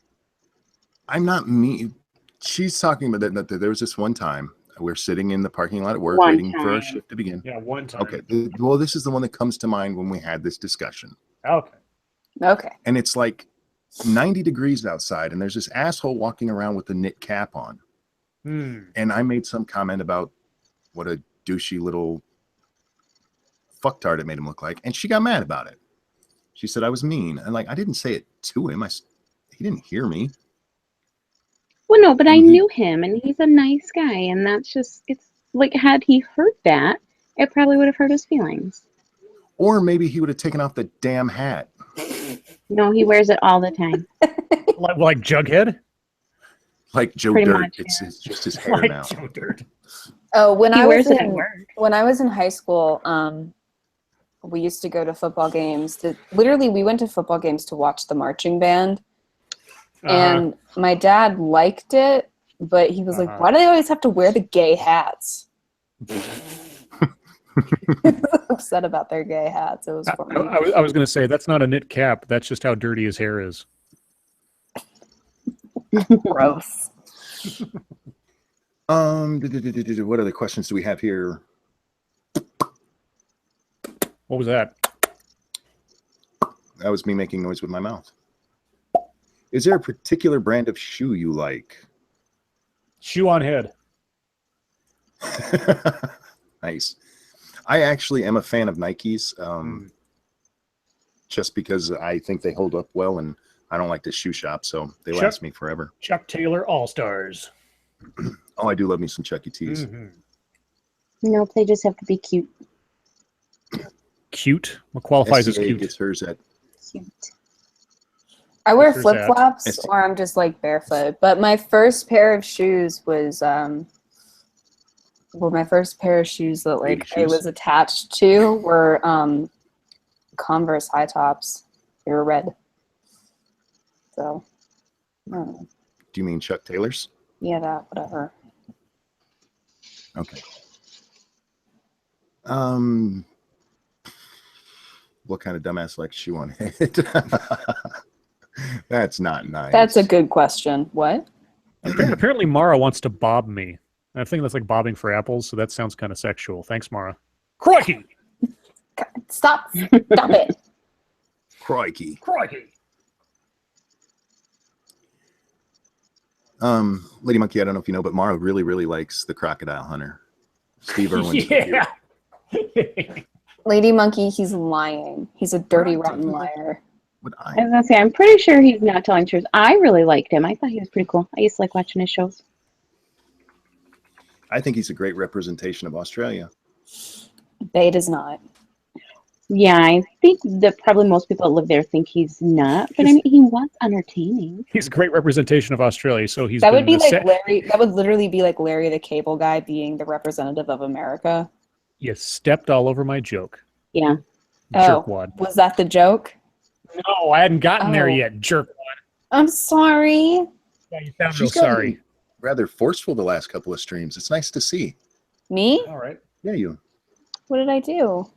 I'm not mean. She's talking about that there was this one time we're sitting in the parking lot at work One waiting for our time. shift to begin. Yeah, one time. Okay. Well, this is the one that comes to mind when we had this discussion. Okay. Okay. And it's like 90 degrees outside, and there's this asshole walking around with a knit cap on. And I made some comment about what a douchey little fucktard it made him look like, and she got mad about it. She said I was mean, and like I didn't say it to him. He didn't hear me. Well, no, but I Mhm. knew him, and he's a nice guy, and that's just, it's like, had he heard that, it probably would have hurt his feelings. Or maybe he would have taken off the damn hat. No, he wears it all the time. Like Jughead? Like Joe Pretty Dirt. much, It's just his hair Like now. Joe Dirt. Oh, when He I wears was it at in work. when I was in high school, we used to go to football games. Literally, we went to football games to watch the marching band. And my dad liked it, but he was like, why do they always have to wear the gay hats? Upset about their gay hats. It was funny. I was going to say, that's not a knit cap. That's just how dirty his hair is. Gross. What other questions do we have here? What was that? That was me making noise with my mouth. Is there a particular brand of shoe you like? Shoe on head. Nice. I actually am a fan of Nikes, just because I think they hold up well, and I don't like to shoe shop, so they last me forever. Chuck Taylor All-Stars. Oh, I do love me some Chuck E. Cheese. Nope, they just have to be cute. Cute? What qualifies as SCA cute? gets hers at Cute. I wear Where's flip that? flops, or I'm just like barefoot. But my first pair of shoes was my first pair of shoes that like I was attached to were Converse high tops. They were red. So I don't know. Do you mean Chuck Taylor's? Yeah, that, whatever. Okay. What kind of dumbass likes shoe on head? That's not nice. That's a good question. What? Apparently Mara wants to bob me. I think that's like bobbing for apples, so that sounds kind of sexual. Thanks, Mara. Crikey! Stop it. Crikey. Crikey! Lady Monkey, I don't know if you know, but Mara really, really likes the Crocodile Hunter. Steve Irwin's Yeah. Lady Monkey, he's lying. He's a dirty, rotten liar. would I I? was gonna say, I'm pretty sure he's not telling truth. I really liked him. I thought he was pretty cool. I used to like watching his shows. I think he's a great representation of Australia. Bait is not. Yeah, I think that probably most people that live there think he's not, but I mean, he was entertaining. He's a great representation of Australia. So he's That been would be the like Larry. That would literally be like Larry the Cable Guy being the representative of America. You stepped all over my joke. Yeah. Jerkwad. Was that the joke? No, I hadn't gotten there Oh. yet. Jerkwad. I'm sorry. Yeah, you sound real She's gotten sorry. rather forceful the last couple of streams. It's nice to see. Me? All right. Yeah, you. What did I do?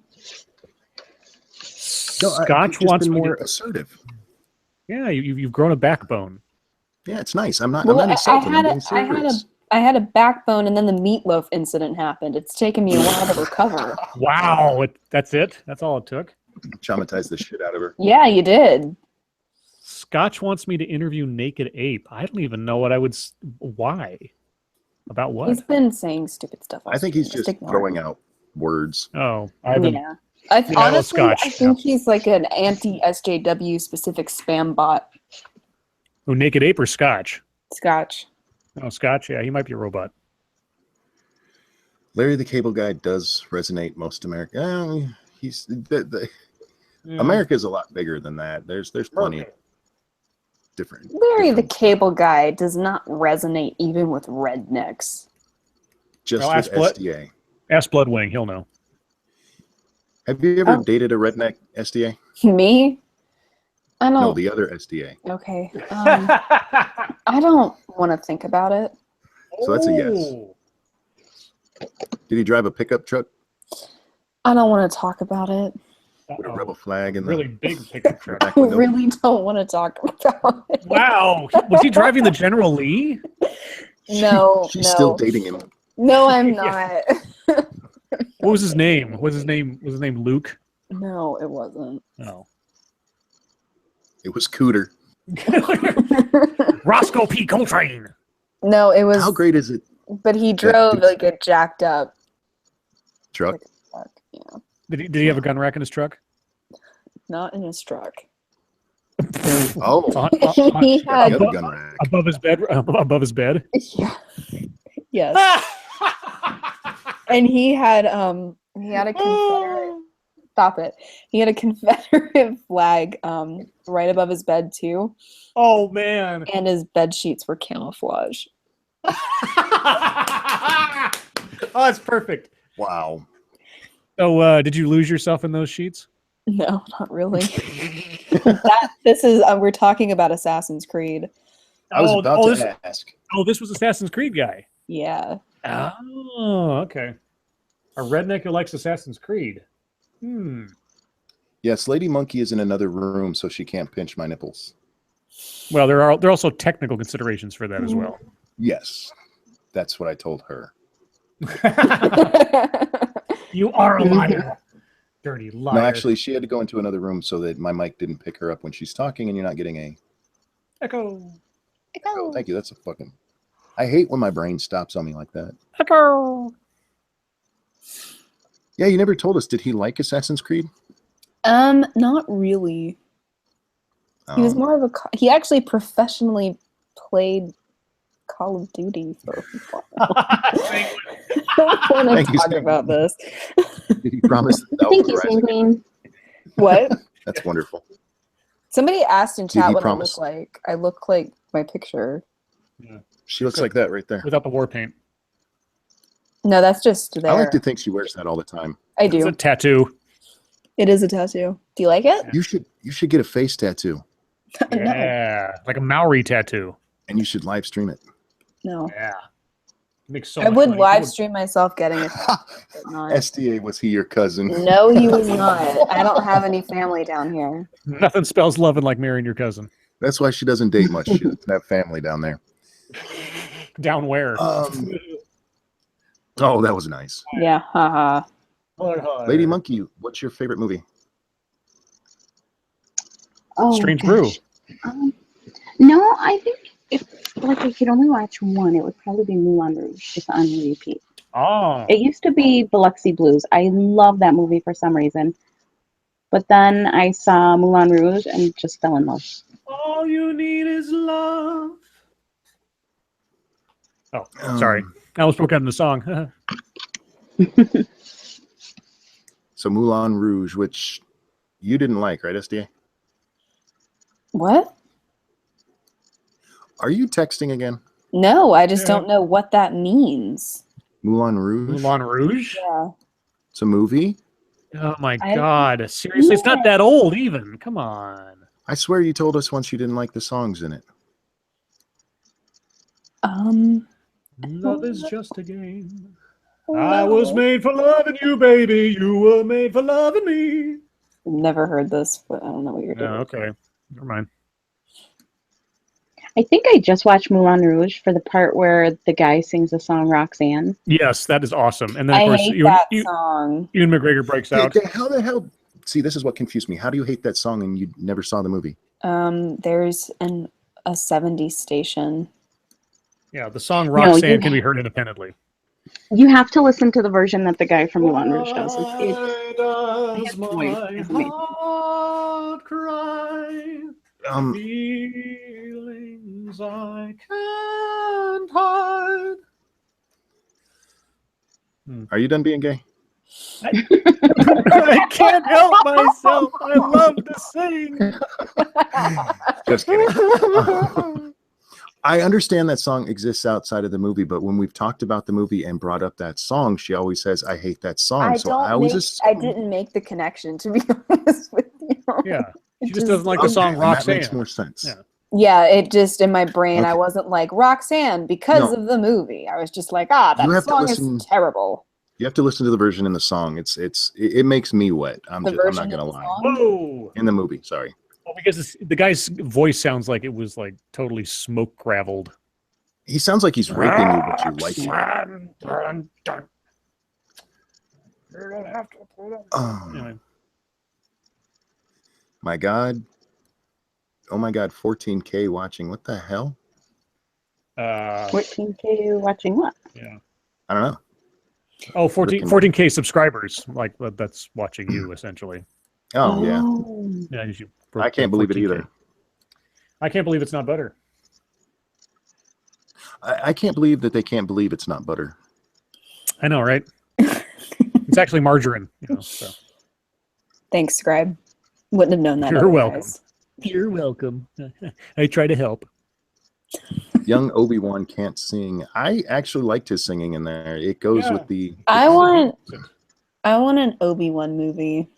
No, Scotch you've just wants been me more to. assertive. Yeah, you've grown a backbone. Yeah, it's nice. I'm not. Well, I'm not insulting. I'm being I had a serious. I had a backbone, and then the meatloaf incident happened. It's taken me a while to recover. Wow, that's it? That's all it took? Traumatized the shit out of her. Yeah, you did. Scotch wants me to interview Naked Ape. I don't even know what I would. Why? About what? He's been saying stupid stuff. I think he's just ignore throwing him. out words. Oh, I haven't. Yeah. I love Honestly, Scotch. I think he's like an anti-SJW specific spam bot. Oh, Naked Ape or Scotch? Scotch. Oh, Scotch. Yeah, he might be a robot. Larry the Cable Guy does resonate most America. He's Yeah. America is a lot bigger than that. There's plenty of different. Larry the different- Cable Guy does not resonate even with rednecks. Just Well, with ask SDA. Ask Bloodwing. He'll know. Have you ever Oh. dated a redneck SDA? Me? I don't. No, the other SDA. Okay. I don't want to think about it. So that's a yes. Oh. Did he drive a pickup truck I don't want to talk about it. with a Uh-oh. rebel flag and Really big pickup truck. back I window? really don't want to talk about it. Wow. Was he driving the General Lee? No, She's no. still dating him. No, I'm Yeah. not. What was his name? Was his name Luke? No, it wasn't. No. It was Cooter. Roscoe P. Coltrane. No, it was. How great is it? But he drove dude. like a jacked up Truck. truck. Yeah, Did he have a gun rack in his truck? not in his truck. Oh, He the had. other gun rack. above his bed. Above his bed. Yeah. Yes. And he had a Confederate. Stop it. He had a Confederate flag right above his bed too, Oh man. and his bed sheets were camouflage. Oh, that's perfect. Wow. So, did you lose yourself in those sheets? No, not really. We're talking about Assassin's Creed. I was about this, to ask. this was Assassin's Creed guy. Yeah. Oh, okay. A redneck who likes Assassin's Creed. Yes, Lady Monkey is in another room, so she can't pinch my nipples. Well, there are also technical considerations for that as well. Yes, that's what I told her. You are a liar. Dirty liar. No, actually, she had to go into another room so that my mic didn't pick her up when she's talking, and you're not getting a Echo. echo. Thank you. That's a fucking. I hate when my brain stops on me like that. Echo. Yeah, you never told us. Did he like Assassin's Creed? Not really. He was more of a. He actually professionally played Call of Duty for a while. I don't want Thank to you, talk Sam. about this. Did he promise that that Thank would you, rise Sanguine. again? What? That's wonderful. Somebody asked in Did chat he what promise? I look like. I look like my picture. She looks like that right there. Without the war paint. No, that's just there. I like to think she wears that all the time. I It's do. a tattoo. It is a tattoo. Do you like it? You should get a face tattoo, No. Yeah. Like a Maori tattoo. and you should live stream it. No. Yeah. Makes so I much would money. live stream myself getting it. Not. SDA, was he your cousin? No, he was not. I don't have any family down here. Nothing spells loving like marrying your cousin. That's why she doesn't date much. She doesn't have family down there. Down where? Oh, that was nice. Yeah, haha. Lady Monkey, what's your favorite movie? Oh, Strange gosh. Brew. No, I think if I could only watch one, it would probably be Moulin Rouge, just on repeat. Oh. It used to be Biloxi Blues. I love that movie for some reason. But then I saw Moulin Rouge and just fell in love. All you need is love. Oh, sorry. I almost broke out in the song. So Moulin Rouge, which you didn't like, right, SDA? What? Are you texting again? No, I just Yeah. don't know what that means. Moulin Rouge? Moulin Rouge? Yeah. It's a movie? Oh my I- God. Seriously, it's not that old even. Come on. I swear you told us once you didn't like the songs in it. Love is just a game. No. I was made for loving you, baby. You were made for loving me. Never heard this, but I don't know what you're doing. Oh, okay. Never mind. I think I just watched Moulin Rouge for the part where the guy sings the song Roxanne. Yes, that is awesome. And then, of I course, hate that song. Ewan McGregor breaks out. How the hell? See, this is what confused me. How do you hate that song and you never saw the movie? There's a 70s station. Yeah, the song No, Roxanne you- can be heard independently. You have to listen to the version that the guy from Moulin Rouge does. Why does his voice my is amazing. heart cry? Um, Feelings I can't hide. are you done being gay? I can't help myself. I love to sing. Just kidding. I understand that song exists outside of the movie, but when we've talked about the movie and brought up that song, she always says, "I hate that song." I didn't make the connection, to be honest with you. Yeah, she It just doesn't like the Okay, song that Roxanne. makes more sense. Yeah. Yeah, it just in my brain, I Okay. wasn't like Roxanne because No. of the movie. I was just like, that You have to song listen- is terrible. You have to listen to the version in the song. It makes me wet. I'm The not version gonna of the lie. song? Whoa! In the movie, sorry. Well, because the guy's voice sounds like it was like totally smoke graveled. He sounds like he's raping you, but you like it. Oh, Anyway, my God. Oh my God, 14K watching. What the hell? 14K watching what? yeah. I don't know. Oh, 14K subscribers. Like that's watching you essentially. Oh, yeah. Yeah, you I can't believe it 14K. either. I can't believe it's not butter. I can't believe that they can't believe it's not butter. I know, right? It's actually margarine. You know, so. Thanks, Scribe. Wouldn't have known that. You're welcome. otherwise. You're welcome. I try to help. Young Obi-Wan can't sing. I actually liked his singing in there. It goes Yeah. with the... I want an Obi-Wan movie.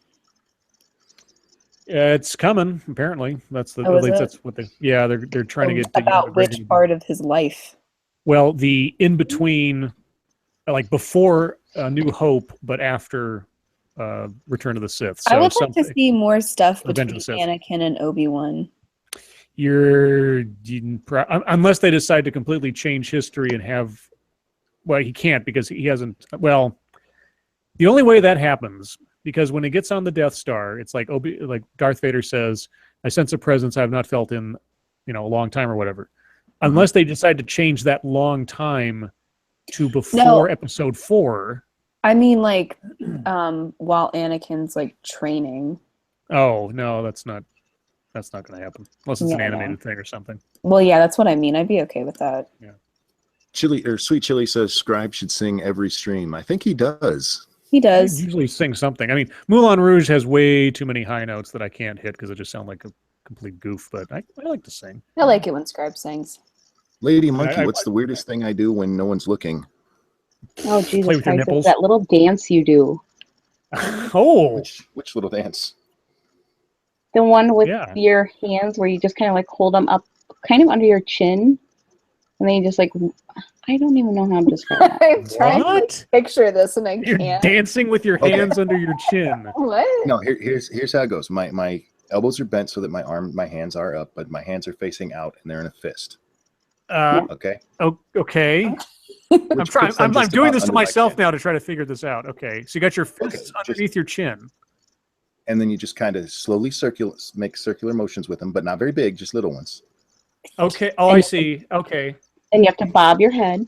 It's coming. Apparently, that's the. Oh, at is least it? that's what they. Yeah, they're trying to get the About which McGregor- part of his life? Well, the in between, like before New Hope, but after Return of the Sith. So I would like something to see more stuff Revenge between of the Sith. Anakin and Obi-Wan. Unless they decide to completely change history and have. Well, he can't because he hasn't. Well, the only way that happens, because when it gets on the Death Star, it's like Darth Vader says, "I sense a presence I have not felt in, a long time," or whatever. Unless they decide to change that long time to before Episode 4. I mean, like, while Anakin's like training. Oh no, that's not going to happen unless it's an Yeah, I know. animated thing or something. Well, yeah, that's what I mean. I'd be okay with that. Sweet Chili says Scribe should sing every stream. I think he does. He I does. usually sing something. I mean, Moulin Rouge has way too many high notes that I can't hit because it just sound like a complete goof. But I like to sing. I like it when Scribe sings. Lady Monkey, I- what's the weirdest thing I do when no one's looking? Oh, Jesus Play with your Christ. nipples? It's that little dance you do. Oh, Which little dance? The one with Yeah. your hands where you just kind of like hold them up kind of under your chin. And then you just like, I don't even know how to describe that. I'm trying to what? picture this and I You're can't. dancing with your Okay. hands under your chin. What? No, here's how it goes. My elbows are bent so that my hands are up, but my hands are facing out and they're in a fist. Okay. Okay. I'm trying. I'm doing this to myself now. now to try to figure this out. Okay, so you got your fists just- underneath your chin. And then you just kind of slowly make circular motions with them, but not very big, just little ones. Okay. Oh, I see. Okay. And you have to bob your head.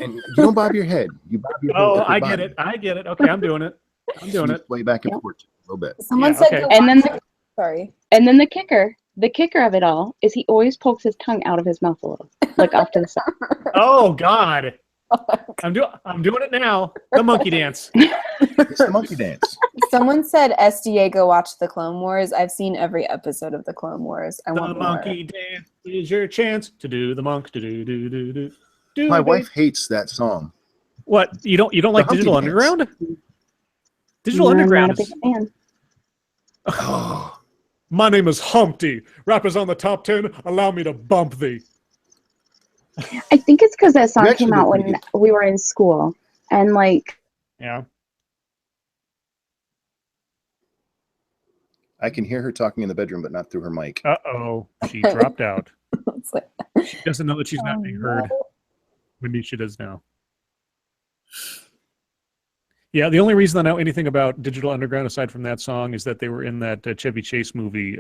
And you don't bob your head. You bob your Oh, upper I body. get it. I get it. Okay, I'm doing it. I'm doing You it. Way back and Yep. forth. little bit. Someone Yeah, said okay. go And then watch- sorry. And then the kicker of it all is he always pokes his tongue out of his mouth a little, like off to the side. Oh God, I'm doing it now. The monkey dance. It's the monkey dance. Someone said SDA go watch the Clone Wars. I've seen every episode of the Clone Wars. I The want more. monkey dance is your chance to do the monk to do. My wife hates that song. What you don't like Humpty Digital Dance. Underground? Digital I'm Underground not a is. big fan. Oh, My name is Humpty. Rappers on the top 10. Allow me to bump thee. I think it's because that song You actually came out did pretty when good. we were in school, and like Yeah. I can hear her talking in the bedroom, but not through her mic. Uh-oh. She dropped out. It's like, She doesn't know that she's not being heard. Maybe she does now. Yeah, the only reason I know anything about Digital Underground aside from that song is that they were in that Chevy Chase movie,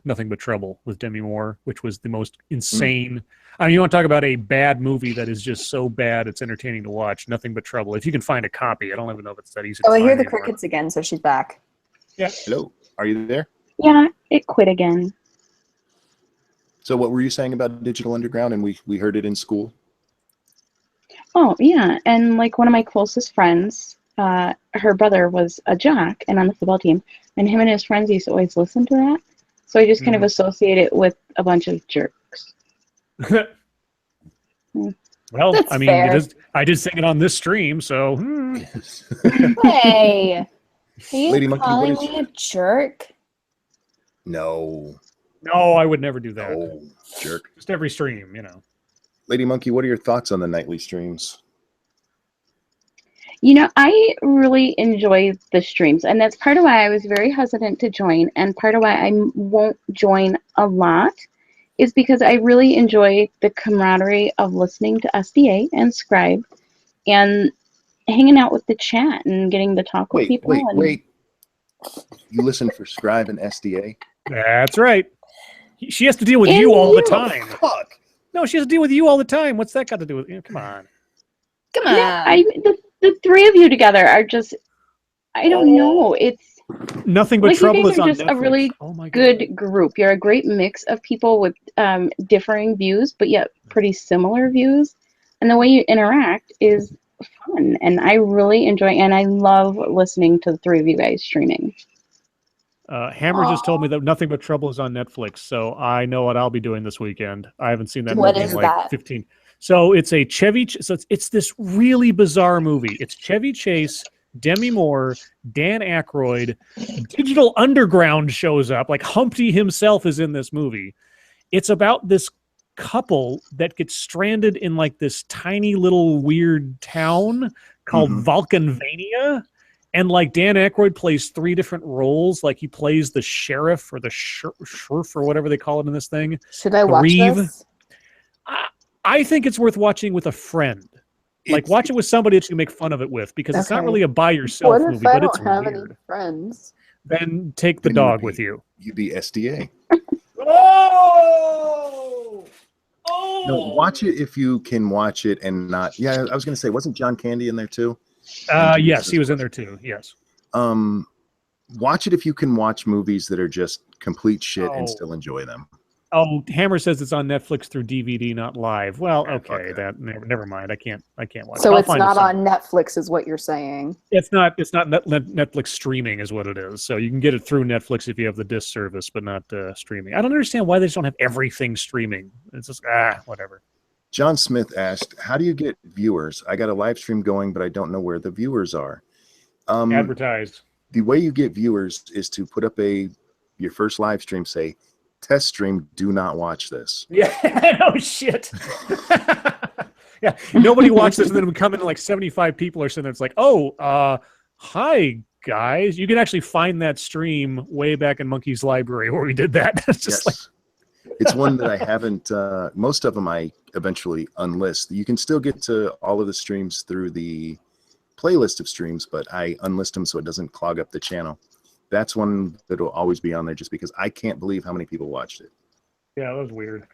Nothing But Trouble, with Demi Moore, which was the most insane. I mean, you want to talk about a bad movie that is just so bad it's entertaining to watch. Nothing But Trouble. If you can find a copy, I don't even know if it's that easy. Oh, to I hear find the anymore. crickets again, so she's back. Yeah. Hello, are you there? yeah, it quit again. So what were you saying about Digital Underground? And we heard it in school. Oh yeah, and like one of my closest friends, her brother was a jock and on the football team, and him and his friends used to always listen to that. So I just kind of associate it with a bunch of jerks. Well, That's I mean, fair. it is. I did sing it on this stream, so Hey, are you Lady Monkey, what calling is- me a jerk? No, no, I would never do that. no, jerk. Just every stream, you know. Lady Monkey, what are your thoughts on the nightly streams? You know, I really enjoy the streams, and that's part of why I was very hesitant to join, and part of why I won't join a lot is because I really enjoy the camaraderie of listening to SDA and Scribe and hanging out with the chat and getting to talk with people. Wait. You listen for Scribe and SDA? That's right. She has to deal with And you all the you. time. Fuck. No, she has to deal with you all the time. What's that got to do with? Come on. Come on. Yeah, the three of you together are just, I don't know, it's Nothing But like you Trouble guys is are on just a Netflix. really Oh my God. good group. You're a great mix of people with differing views, but yet pretty similar views. And the way you interact is fun. And I really enjoy, and I love listening to the three of you guys streaming. Hammer just told me that Nothing But Trouble is on Netflix, so I know what I'll be doing this weekend. I haven't seen that What movie is in like that? 15. So it's a so it's this really bizarre movie. It's Chevy Chase, Demi Moore, Dan Aykroyd, Digital Underground shows up. Like Humpty himself is in this movie. It's about this couple that gets stranded in like this tiny little weird town called Vulcanvania. And like Dan Aykroyd plays three different roles. Like he plays the sheriff or the sheriff or whatever they call it in this thing. Should I watch Reeve. this? I think it's worth watching with a friend. Like watch it with somebody that you can make fun of it with, because it's not Okay. really a by yourself What if movie, I but don't it's have any weird. friends? Then take the Then you would dog be- with you. You'd be SDA. Oh! Oh! No, watch it if you can watch it and not. Yeah, I was going to say, wasn't John Candy in there too? Yes, he was in there too. Yes. Watch it if you can watch movies that are just complete shit Oh. and still enjoy them. Oh, Hammer says it's on Netflix through DVD, not live. Well, Ah, fuck okay, that. never mind. I can't watch. So I'll it's find it not somewhere. on Netflix, is what you're saying. It's not Netflix streaming is what it is. So you can get it through Netflix if you have the disc service, but not streaming. I don't understand why they just don't have everything streaming. It's just whatever. John Smith asked, "How do you get viewers? I got a live stream going, but I don't know where the viewers are." Advertised. The way you get viewers is to put up your first live stream, say, "Test stream, do not watch this." Yeah, no shit. Yeah, nobody watched this, and then we come in like 75 people or something. It's like, oh, hi guys. You can actually find that stream way back in Monkey's library where we did that. It's just like, Yes. It's one that I haven't, most of them I eventually unlist. You can still get to all of the streams through the playlist of streams, but I unlist them so it doesn't clog up the channel. That's one that will always be on there just because I can't believe how many people watched it. yeah, that was weird.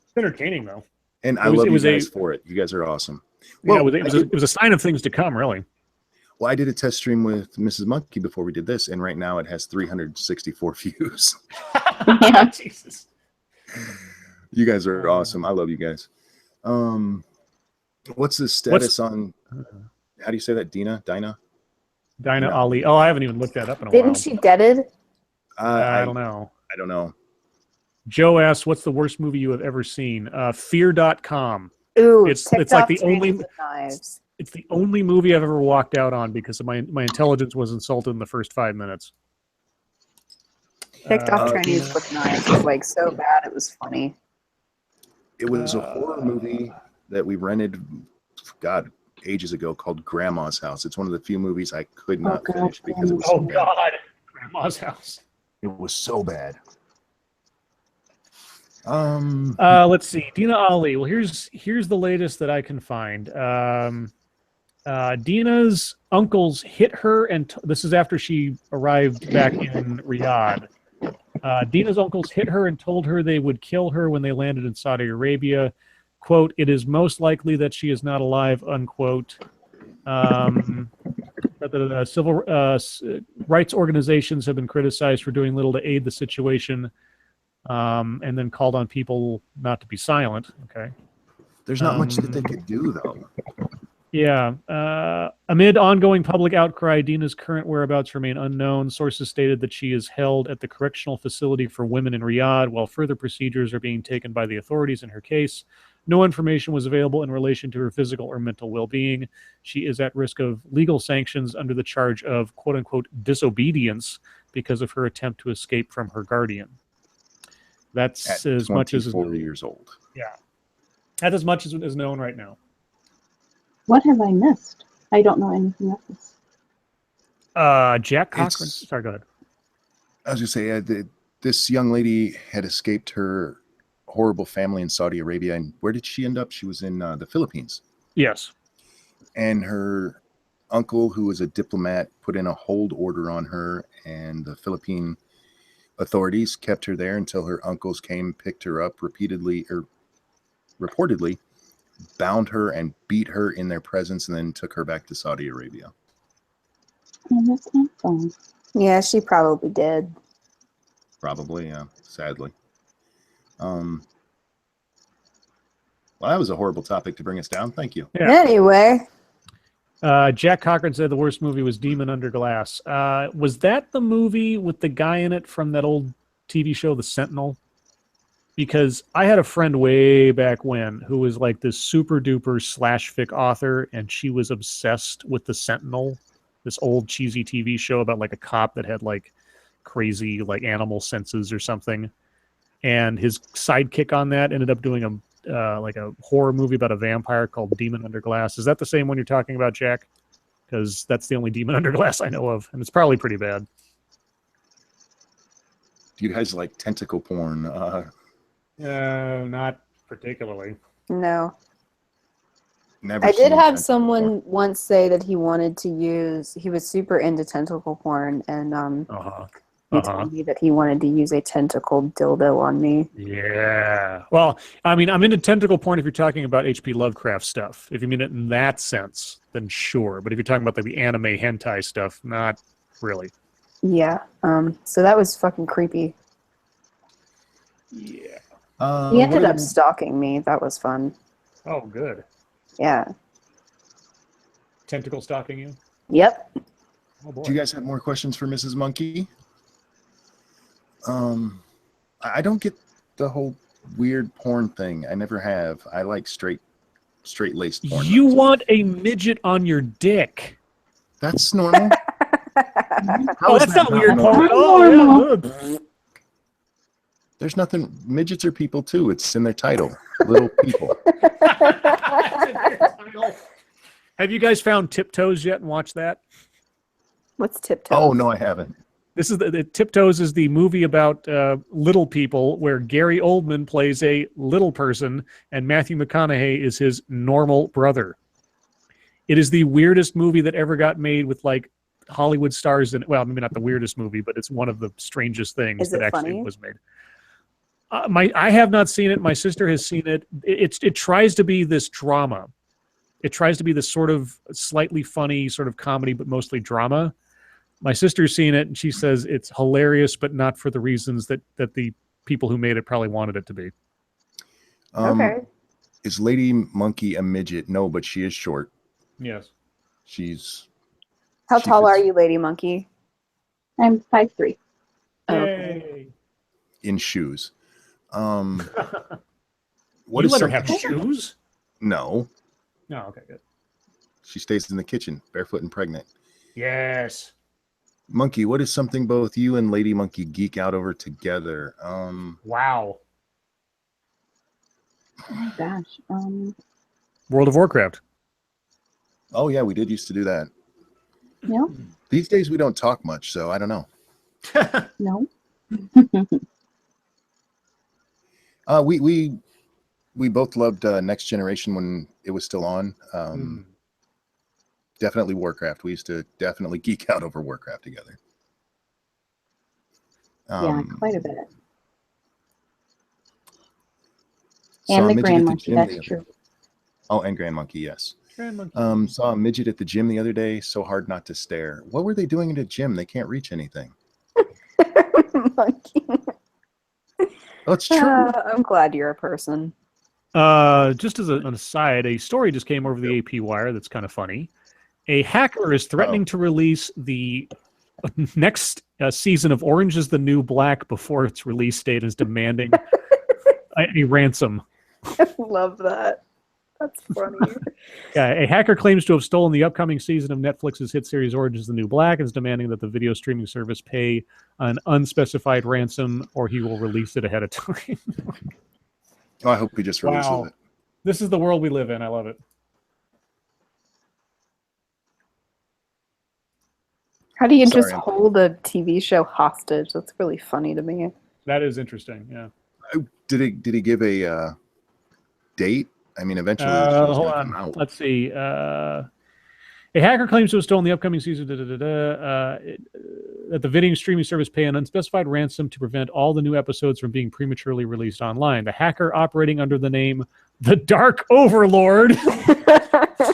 It's entertaining though. And I It was- love it you was guys for it. You guys are awesome. Yeah, Well, it was a sign of things to come, really. Well, I did a test stream with Mrs. Monkey before we did this, and right now it has 364 views. Yeah. Jesus. You guys are awesome. I love you guys. What's the status on? How do you say that? Dinah? Dinah Ali. Oh, I haven't even looked that up in a Didn't while. she deaded? I don't know. I don't know. Joe asks, "What's the worst movie you have ever seen?" Fear.com. Ooh, It's ticked like off the only. trannies with knives. It's the only movie I've ever walked out on because of my intelligence was insulted in the first 5 minutes. Ticked off trannies with knives was like so bad it was funny. It was a horror movie that we rented, God, ages ago called Grandma's House. It's one of the few movies I could not finish because it was so bad. God, Grandma's House. It was so bad. Let's see. Dina Ali. Well, here's the latest that I can find. Dina's uncles hit her, and this is after she arrived back in Riyadh. Dina's uncles hit her and told her they would kill her when they landed in Saudi Arabia. Quote, "It is most likely that she is not alive," unquote. The civil rights organizations have been criticized for doing little to aid the situation, and then called on people not to be silent. Okay. There's not much that they could do, though. Yeah. Amid ongoing public outcry, Dina's current whereabouts remain unknown. Sources stated that she is held at the correctional facility for women in Riyadh while further procedures are being taken by the authorities in her case. No information was available in relation to her physical or mental well-being. She is at risk of legal sanctions under the charge of quote-unquote disobedience because of her attempt to escape from her guardian. That's At as much as 24 years old. Yeah. That's as much as is known right now. What have I missed? I don't know anything else. Jack Cochran. Sorry, go ahead. I was just saying, this young lady had escaped her horrible family in Saudi Arabia, and where did she end up? She was in the Philippines. Yes. And her uncle, who was a diplomat, put in a hold order on her, and the Philippine authorities kept her there until her uncles came, picked her up repeatedly, or reportedly bound her and beat her in their presence, and then took her back to Saudi Arabia. Oh, that's not fun. Yeah, she probably did. Probably, yeah, sadly. Well, that was a horrible topic to bring us down. Thank you. Yeah. Anyway, Jack Cochran said the worst movie was Demon Under Glass. Was that the movie with the guy in it from that old TV show, The Sentinel? Because I had a friend way back when who was like this super duper slash fic author, and she was obsessed with The Sentinel, this old cheesy TV show about like a cop that had like crazy like animal senses or something. And his sidekick on that ended up doing a like a horror movie about a vampire called Demon Under Glass. Is that the same one you're talking about, Jack? Because that's the only Demon Under Glass I know of, and it's probably pretty bad. Do you guys like tentacle porn? Not particularly. no. Never I did seen have tentacle someone porn. once say that he wanted to use, he was super into tentacle porn, and he told me that he wanted to use a tentacled dildo on me. Yeah. Well, I mean, I'm into tentacle porn if you're talking about H.P. Lovecraft stuff. If you mean it in that sense, then sure. But if you're talking about like the anime hentai stuff, not really. Yeah. So that was fucking creepy. Yeah. He ended up stalking me. That was fun. Oh, good. Yeah. Tentacle stalking you? Yep. Oh, boy. Do you guys have more questions for Mrs. Monkey? I don't get the whole weird porn thing. I never have. I like straight-laced porn. You want a midget on your dick. That's normal. Oh, that's not weird normal? porn at all. Yeah. There's nothing. Midgets are people too. It's in their title. Little people. Have you guys found Tiptoes yet and watched that? What's tiptoe? Oh no, I haven't. This is the Tiptoes is the movie about little people where Gary Oldman plays a little person and Matthew McConaughey is his normal brother. It is the weirdest movie that ever got made with like Hollywood stars in it. Well, maybe not the weirdest movie, but it's one of the strangest things Is that it actually funny? was made. I have not seen it. My sister has seen it. It tries to be this drama, It tries to be this sort of slightly funny sort of comedy, but mostly drama. My sister's seen it, and she says it's hilarious, but not for the reasons that the people who made it probably wanted it to be. Okay. Is Lady Monkey a midget? No, but she is short. Yes. She's How she tall are fits you, Lady Monkey? I'm 5'3". Okay. in shoes. What You is let her have something- shoes? No, No, okay, good. she stays in the kitchen, barefoot and pregnant. Yes. Monkey, what is something both you and Lady Monkey geek out over together? Wow. Oh my gosh. World of Warcraft. Oh yeah, we did used to do that. No, These days we don't talk much, so I don't know. no. We both loved Next Generation when it was still on. Definitely Warcraft. We used to definitely geek out over Warcraft together. Yeah, quite a bit. Saw And a the midget Grand at the Monkey, gym that's the other- true. Oh, and Grand Monkey, yes. Grand Monkey. Saw a midget at the gym the other day. So hard not to stare. What were they doing at a gym? They can't reach anything. Monkey. Oh, it's true. I'm glad you're a person. Just as an aside, a story just came over the AP wire that's kind of funny. A hacker is threatening to release the next season of Orange is the New Black before its release date, is demanding a ransom. I love that. That's funny. Yeah, a hacker claims to have stolen the upcoming season of Netflix's hit series Orange is the New Black and is demanding that the video streaming service pay an unspecified ransom or he will release it ahead of time. Oh, I hope he just releases Wow. it. This is the world we live in. I love it. How do you just Sorry. hold a TV show hostage? That's really funny to me. That is interesting. Yeah. Did he give a date? I mean, eventually the show's Hold gonna come on. out. Let's see. A hacker claims to have stolen the upcoming season that the video streaming service pay an unspecified ransom to prevent all the new episodes from being prematurely released online. The hacker, operating under the name The Dark Overlord,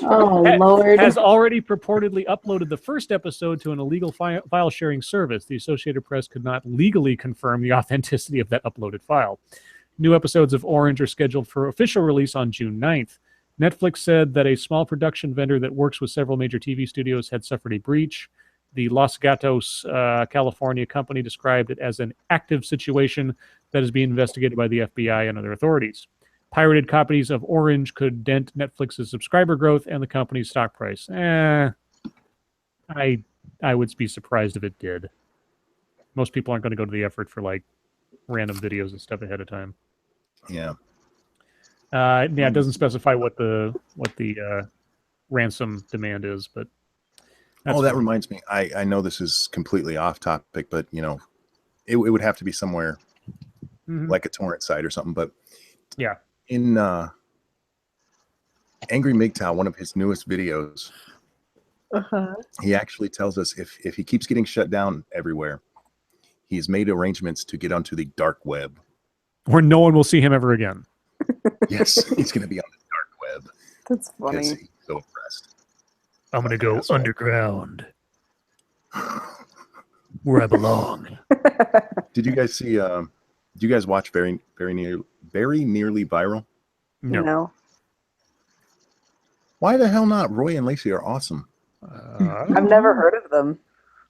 Oh, Lord. has already purportedly uploaded the first episode to an illegal file sharing service. The Associated Press could not legally confirm the authenticity of that uploaded file. New episodes of Orange are scheduled for official release on June 9th. Netflix said that a small production vendor that works with several major TV studios had suffered a breach. The Los Gatos, California company described it as an active situation that is being investigated by the FBI and other authorities. Pirated copies of Orange could dent Netflix's subscriber growth and the company's stock price. I would be surprised if it did. Most people aren't going to go to the effort for like random videos and stuff ahead of time. Yeah. It doesn't specify what the ransom demand is, but that's That fine. reminds me. I know this is completely off topic, but you know, it would have to be somewhere like a torrent site or something. But yeah, in Angry MGTOW, one of his newest videos, he actually tells us if he keeps getting shut down everywhere, he's made arrangements to get onto the dark web. where no one will see him ever again. Yes, he's going to be on the dark web That's because funny. he's so oppressed. I'm gonna go Asshole. underground, where I belong. Did you guys see? Do you guys watch very nearly viral? No. Why the hell not? Roy and Lacey are awesome. I've never heard of them.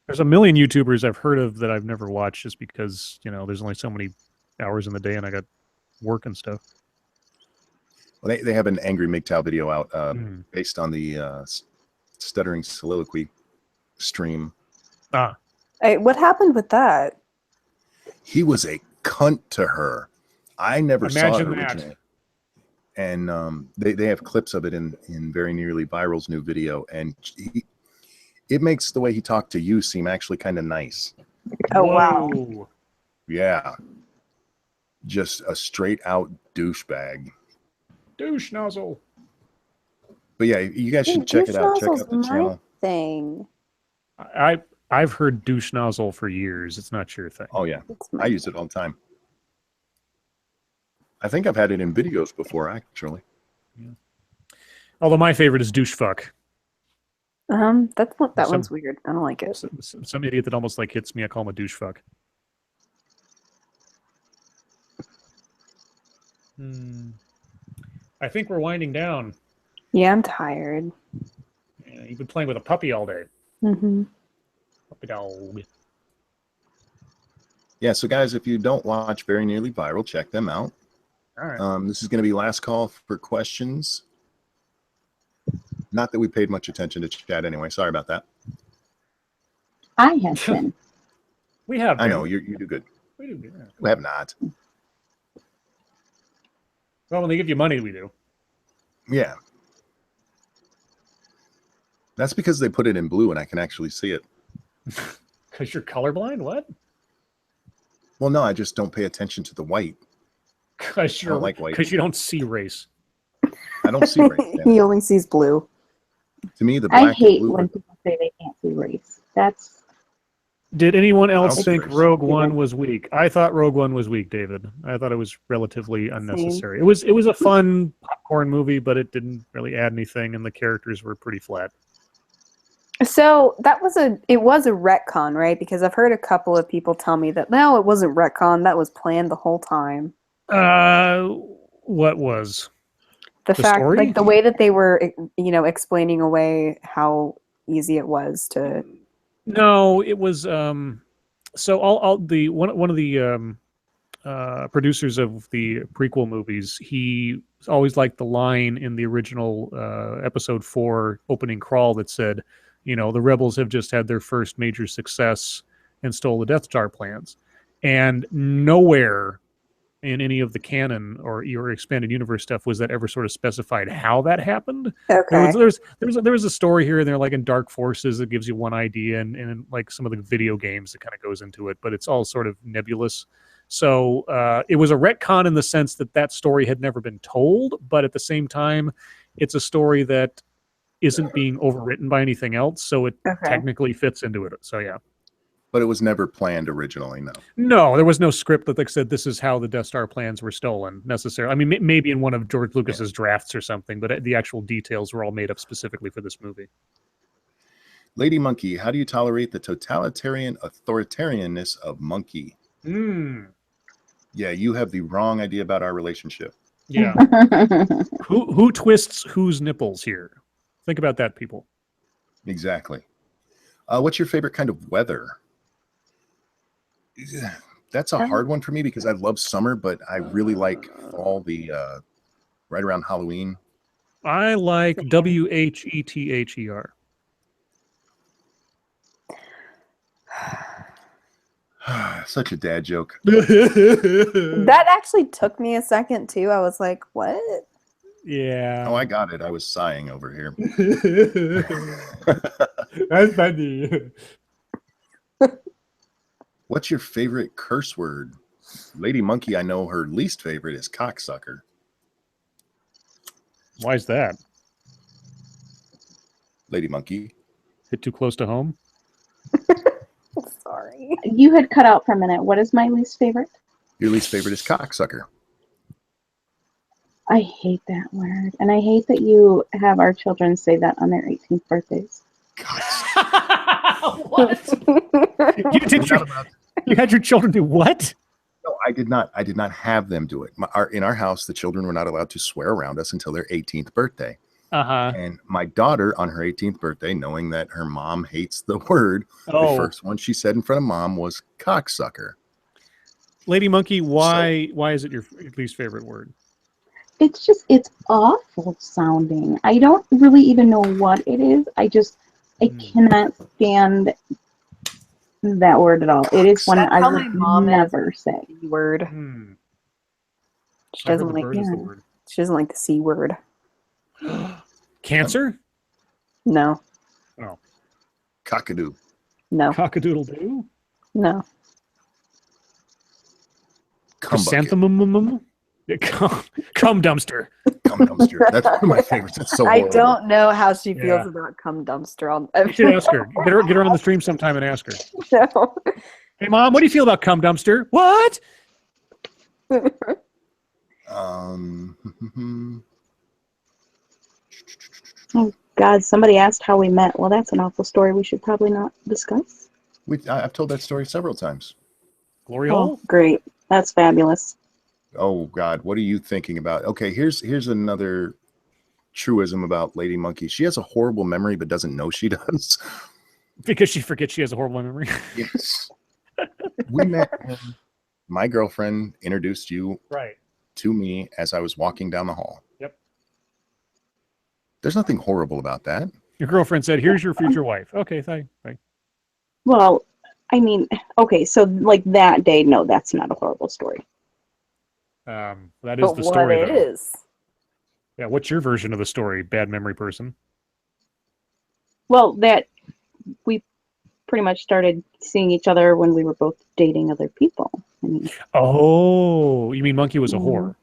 There's a million YouTubers I've heard of that I've never watched just because, there's only so many hours in the day and I got work and stuff. Well, they have an Angry MGTOW video out based on the stuttering soliloquy stream. What happened with that? He was a cunt to her. I never saw it Imagine that. originally. And they have clips of it in Very Nearly Viral's new video, and it makes the way he talked to you seem actually kind of nice. Oh, wow. Whoa. Yeah, just a straight out douchebag. Douche nozzle. But yeah, you guys should check it out. Check out the channel. Thing. I've heard douche nozzle for years. It's not your thing. Oh yeah, It's I use it all the time. I think I've had it in videos before, actually. Although my favorite is douche fuck. That Some- one's weird. I don't like it. Some idiot that almost like hits me. I call him a douche fuck. I think we're winding down. Yeah, I'm tired. Yeah, you've been playing with a puppy all day. Mm-hmm. Puppy dog. Yeah, so guys, if you don't watch Very Nearly Viral, check them out. All right. This is going to be last call for questions. Not that we paid much attention to chat anyway. Sorry about that. I have been. We have. I been. know you do good. We do. Yeah. We have not. Well, when they give you money, we do. Yeah. That's because they put it in blue and I can actually see it. Because you're colorblind? What? Well, no, I just don't pay attention to the white. Because don't like white. Because you don't see race. I don't see race. Yeah. He only sees blue. To me, the I black hate and blue. when people say they can't see race. That's Did anyone else don't think see race. Rogue One was weak? I thought Rogue One was weak, David. I thought it was relatively unnecessary. It was a fun popcorn movie, but it didn't really add anything, and the characters were pretty flat. So it was a retcon, right? Because I've heard a couple of people tell me that no, it wasn't retcon. That was planned the whole time. What was? The fact, story? like the way that they were, explaining away how easy it was to. No, it was so all the one of the producers of the prequel movies, he always liked the line in the original episode 4 opening crawl that said, the rebels have just had their first major success and stole the Death Star plans. And nowhere in any of the canon or your expanded universe stuff was that ever sort of specified how that happened. Okay. There was a story here and there, like in Dark Forces, that gives you one idea, and in like some of the video games that kind of goes into it, but it's all sort of nebulous. So it was a retcon in the sense that story had never been told, but at the same time, it's a story that isn't being overwritten by anything else, so it technically fits into it. So yeah. But it was never planned originally, no. No, there was no script that like said this is how the Death Star plans were stolen necessarily. I mean, maybe in one of George Lucas's drafts or something, but the actual details were all made up specifically for this movie. Lady Monkey, how do you tolerate the totalitarian authoritarianness of Monkey? Yeah, you have the wrong idea about our relationship. Yeah. Who twists whose nipples here? Think about that, people. Exactly. What's your favorite kind of weather? That's a hard one for me because I love summer, but I really like fall, right around Halloween. I like WHETHER. Such a dad joke. That actually took me a second too. I was like, what? Yeah. Oh, I got it. I was sighing over here. That's funny. What's your favorite curse word? Lady Monkey, I know her least favorite is cocksucker. Why is that? Lady Monkey. Hit too close to home? Sorry. You had cut out for a minute. What is my least favorite? Your least favorite is cocksucker. I hate that word. And I hate that you have our children say that on their 18th birthdays. What? You had your children do what? No, I did not. I did not have them do it. In our house, the children were not allowed to swear around us until their 18th birthday. Uh-huh. And my daughter, on her 18th birthday, knowing that her mom hates the word, the first one she said in front of mom was cocksucker. Lady Monkey, why is it your least favorite word? It's awful sounding. I don't really even know what it is. I cannot stand that word at all. It is one I would never say. Word. She doesn't like the word. She doesn't like the C word. Cancer? No. Oh. Cockadoo. No. Cockadoodle-doo? No. Chrysanthemum? Cum dumpster. Cum dumpster. That's one of my favorites. It's so horrible. I don't know how she feels about cum dumpster. You should ask her. Get her on the stream sometime and ask her. No. Hey, Mom, what do you feel about cum dumpster? What? Oh God, somebody asked how we met. Well, that's an awful story we should probably not discuss. I've told that story several times. Glory Oh, hole? great. That's fabulous. Oh God, what are you thinking about? Okay, here's another truism about Lady Monkey. She has a horrible memory, but doesn't know she does. Because she forgets she has a horrible memory. Yes. We met when my girlfriend introduced you Right. to me as I was walking down the hall. Yep. There's nothing horrible about that. Your girlfriend said, "Here's your future wife." Okay, bye. Well, I mean, okay, so like that day, no, that's not a horrible story. That is But the what story, it though. is. Yeah, what's your version of the story, bad memory person? Well, that we pretty much started seeing each other when we were both dating other people. I mean, Oh, you mean Monkey was a whore?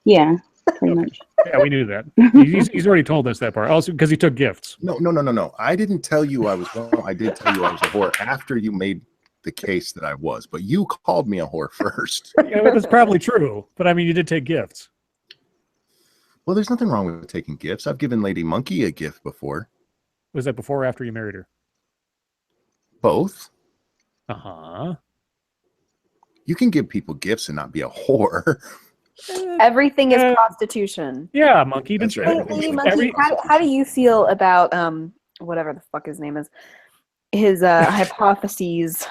yeah, pretty much. Yeah, we knew that. He's already told us that part. Also, because he took gifts. No. I didn't tell you I was wrong. I did tell you I was a whore after you made the case that I was, but you called me a whore first. Yeah, that's probably true. But I mean, you did take gifts. Well, there's nothing wrong with taking gifts. I've given Lady Monkey a gift before. Was that before or after you married her? Both. Uh-huh. You can give people gifts and not be a whore. Everything is prostitution. Yeah, Monkey. That's Didn't right. Hey, Lady Monkey, every- how do you feel about whatever the fuck his name is? His hypotheses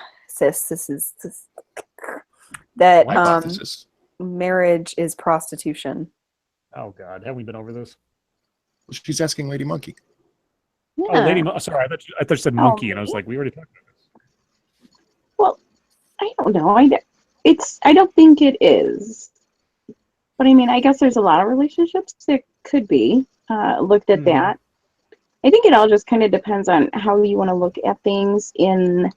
that Hypothesis. marriage is prostitution. Oh God, haven't we been over this? She's asking Lady Monkey. Yeah. Oh, Lady. Sorry, I thought you said monkey, and I was me? like, we already talked about this. Well, I don't know. I don't think it is. But I mean, I guess there's a lot of relationships that could be looked at that. I think it all just kind of depends on how you want to look at things, in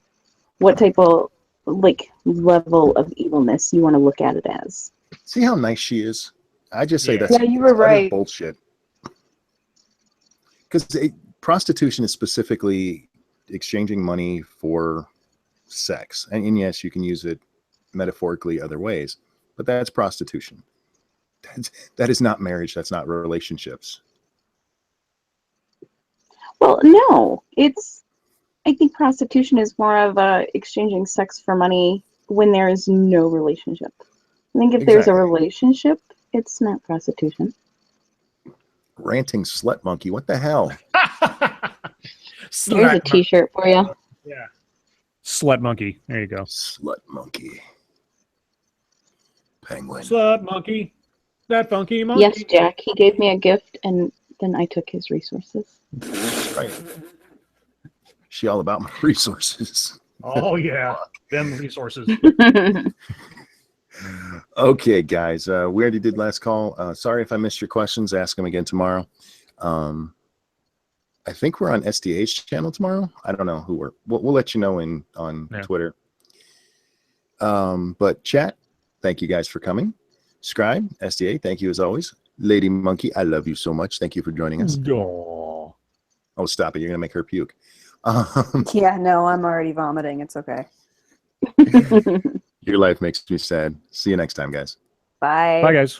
what type of like level of evilness you want to look at it as. See how nice she is? I just say Yeah. that's Yeah, you were utter right. bullshit. Because prostitution is specifically exchanging money for sex. And yes, you can use it metaphorically other ways, but that's prostitution. That is not marriage. That's not relationships. Well, no, I think prostitution is more of exchanging sex for money when there is no relationship. I think if there's a Exactly. relationship, it's not prostitution. Ranting slut monkey. What the hell? There's a t-shirt for you. Yeah. Slut monkey. There you go. Slut monkey. Penguin. Slut monkey. That funky monkey. Yes, Jack. He gave me a gift, and then I took his resources. Right. She all about my resources. Oh yeah, them resources. Okay, guys. We already did last call. Sorry if I missed your questions. Ask them again tomorrow. I think we're on SDA's channel tomorrow. I don't know who we'll let you know on Twitter. But chat, thank you guys for coming. Scribe, SDA, thank you as always. Lady Monkey, I love you so much. Thank you for joining us. Oh. Oh, stop it. You're going to make her puke. Yeah, no, I'm already vomiting. It's okay. Your life makes me sad. See you next time, guys. Bye. Bye, guys.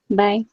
Bye.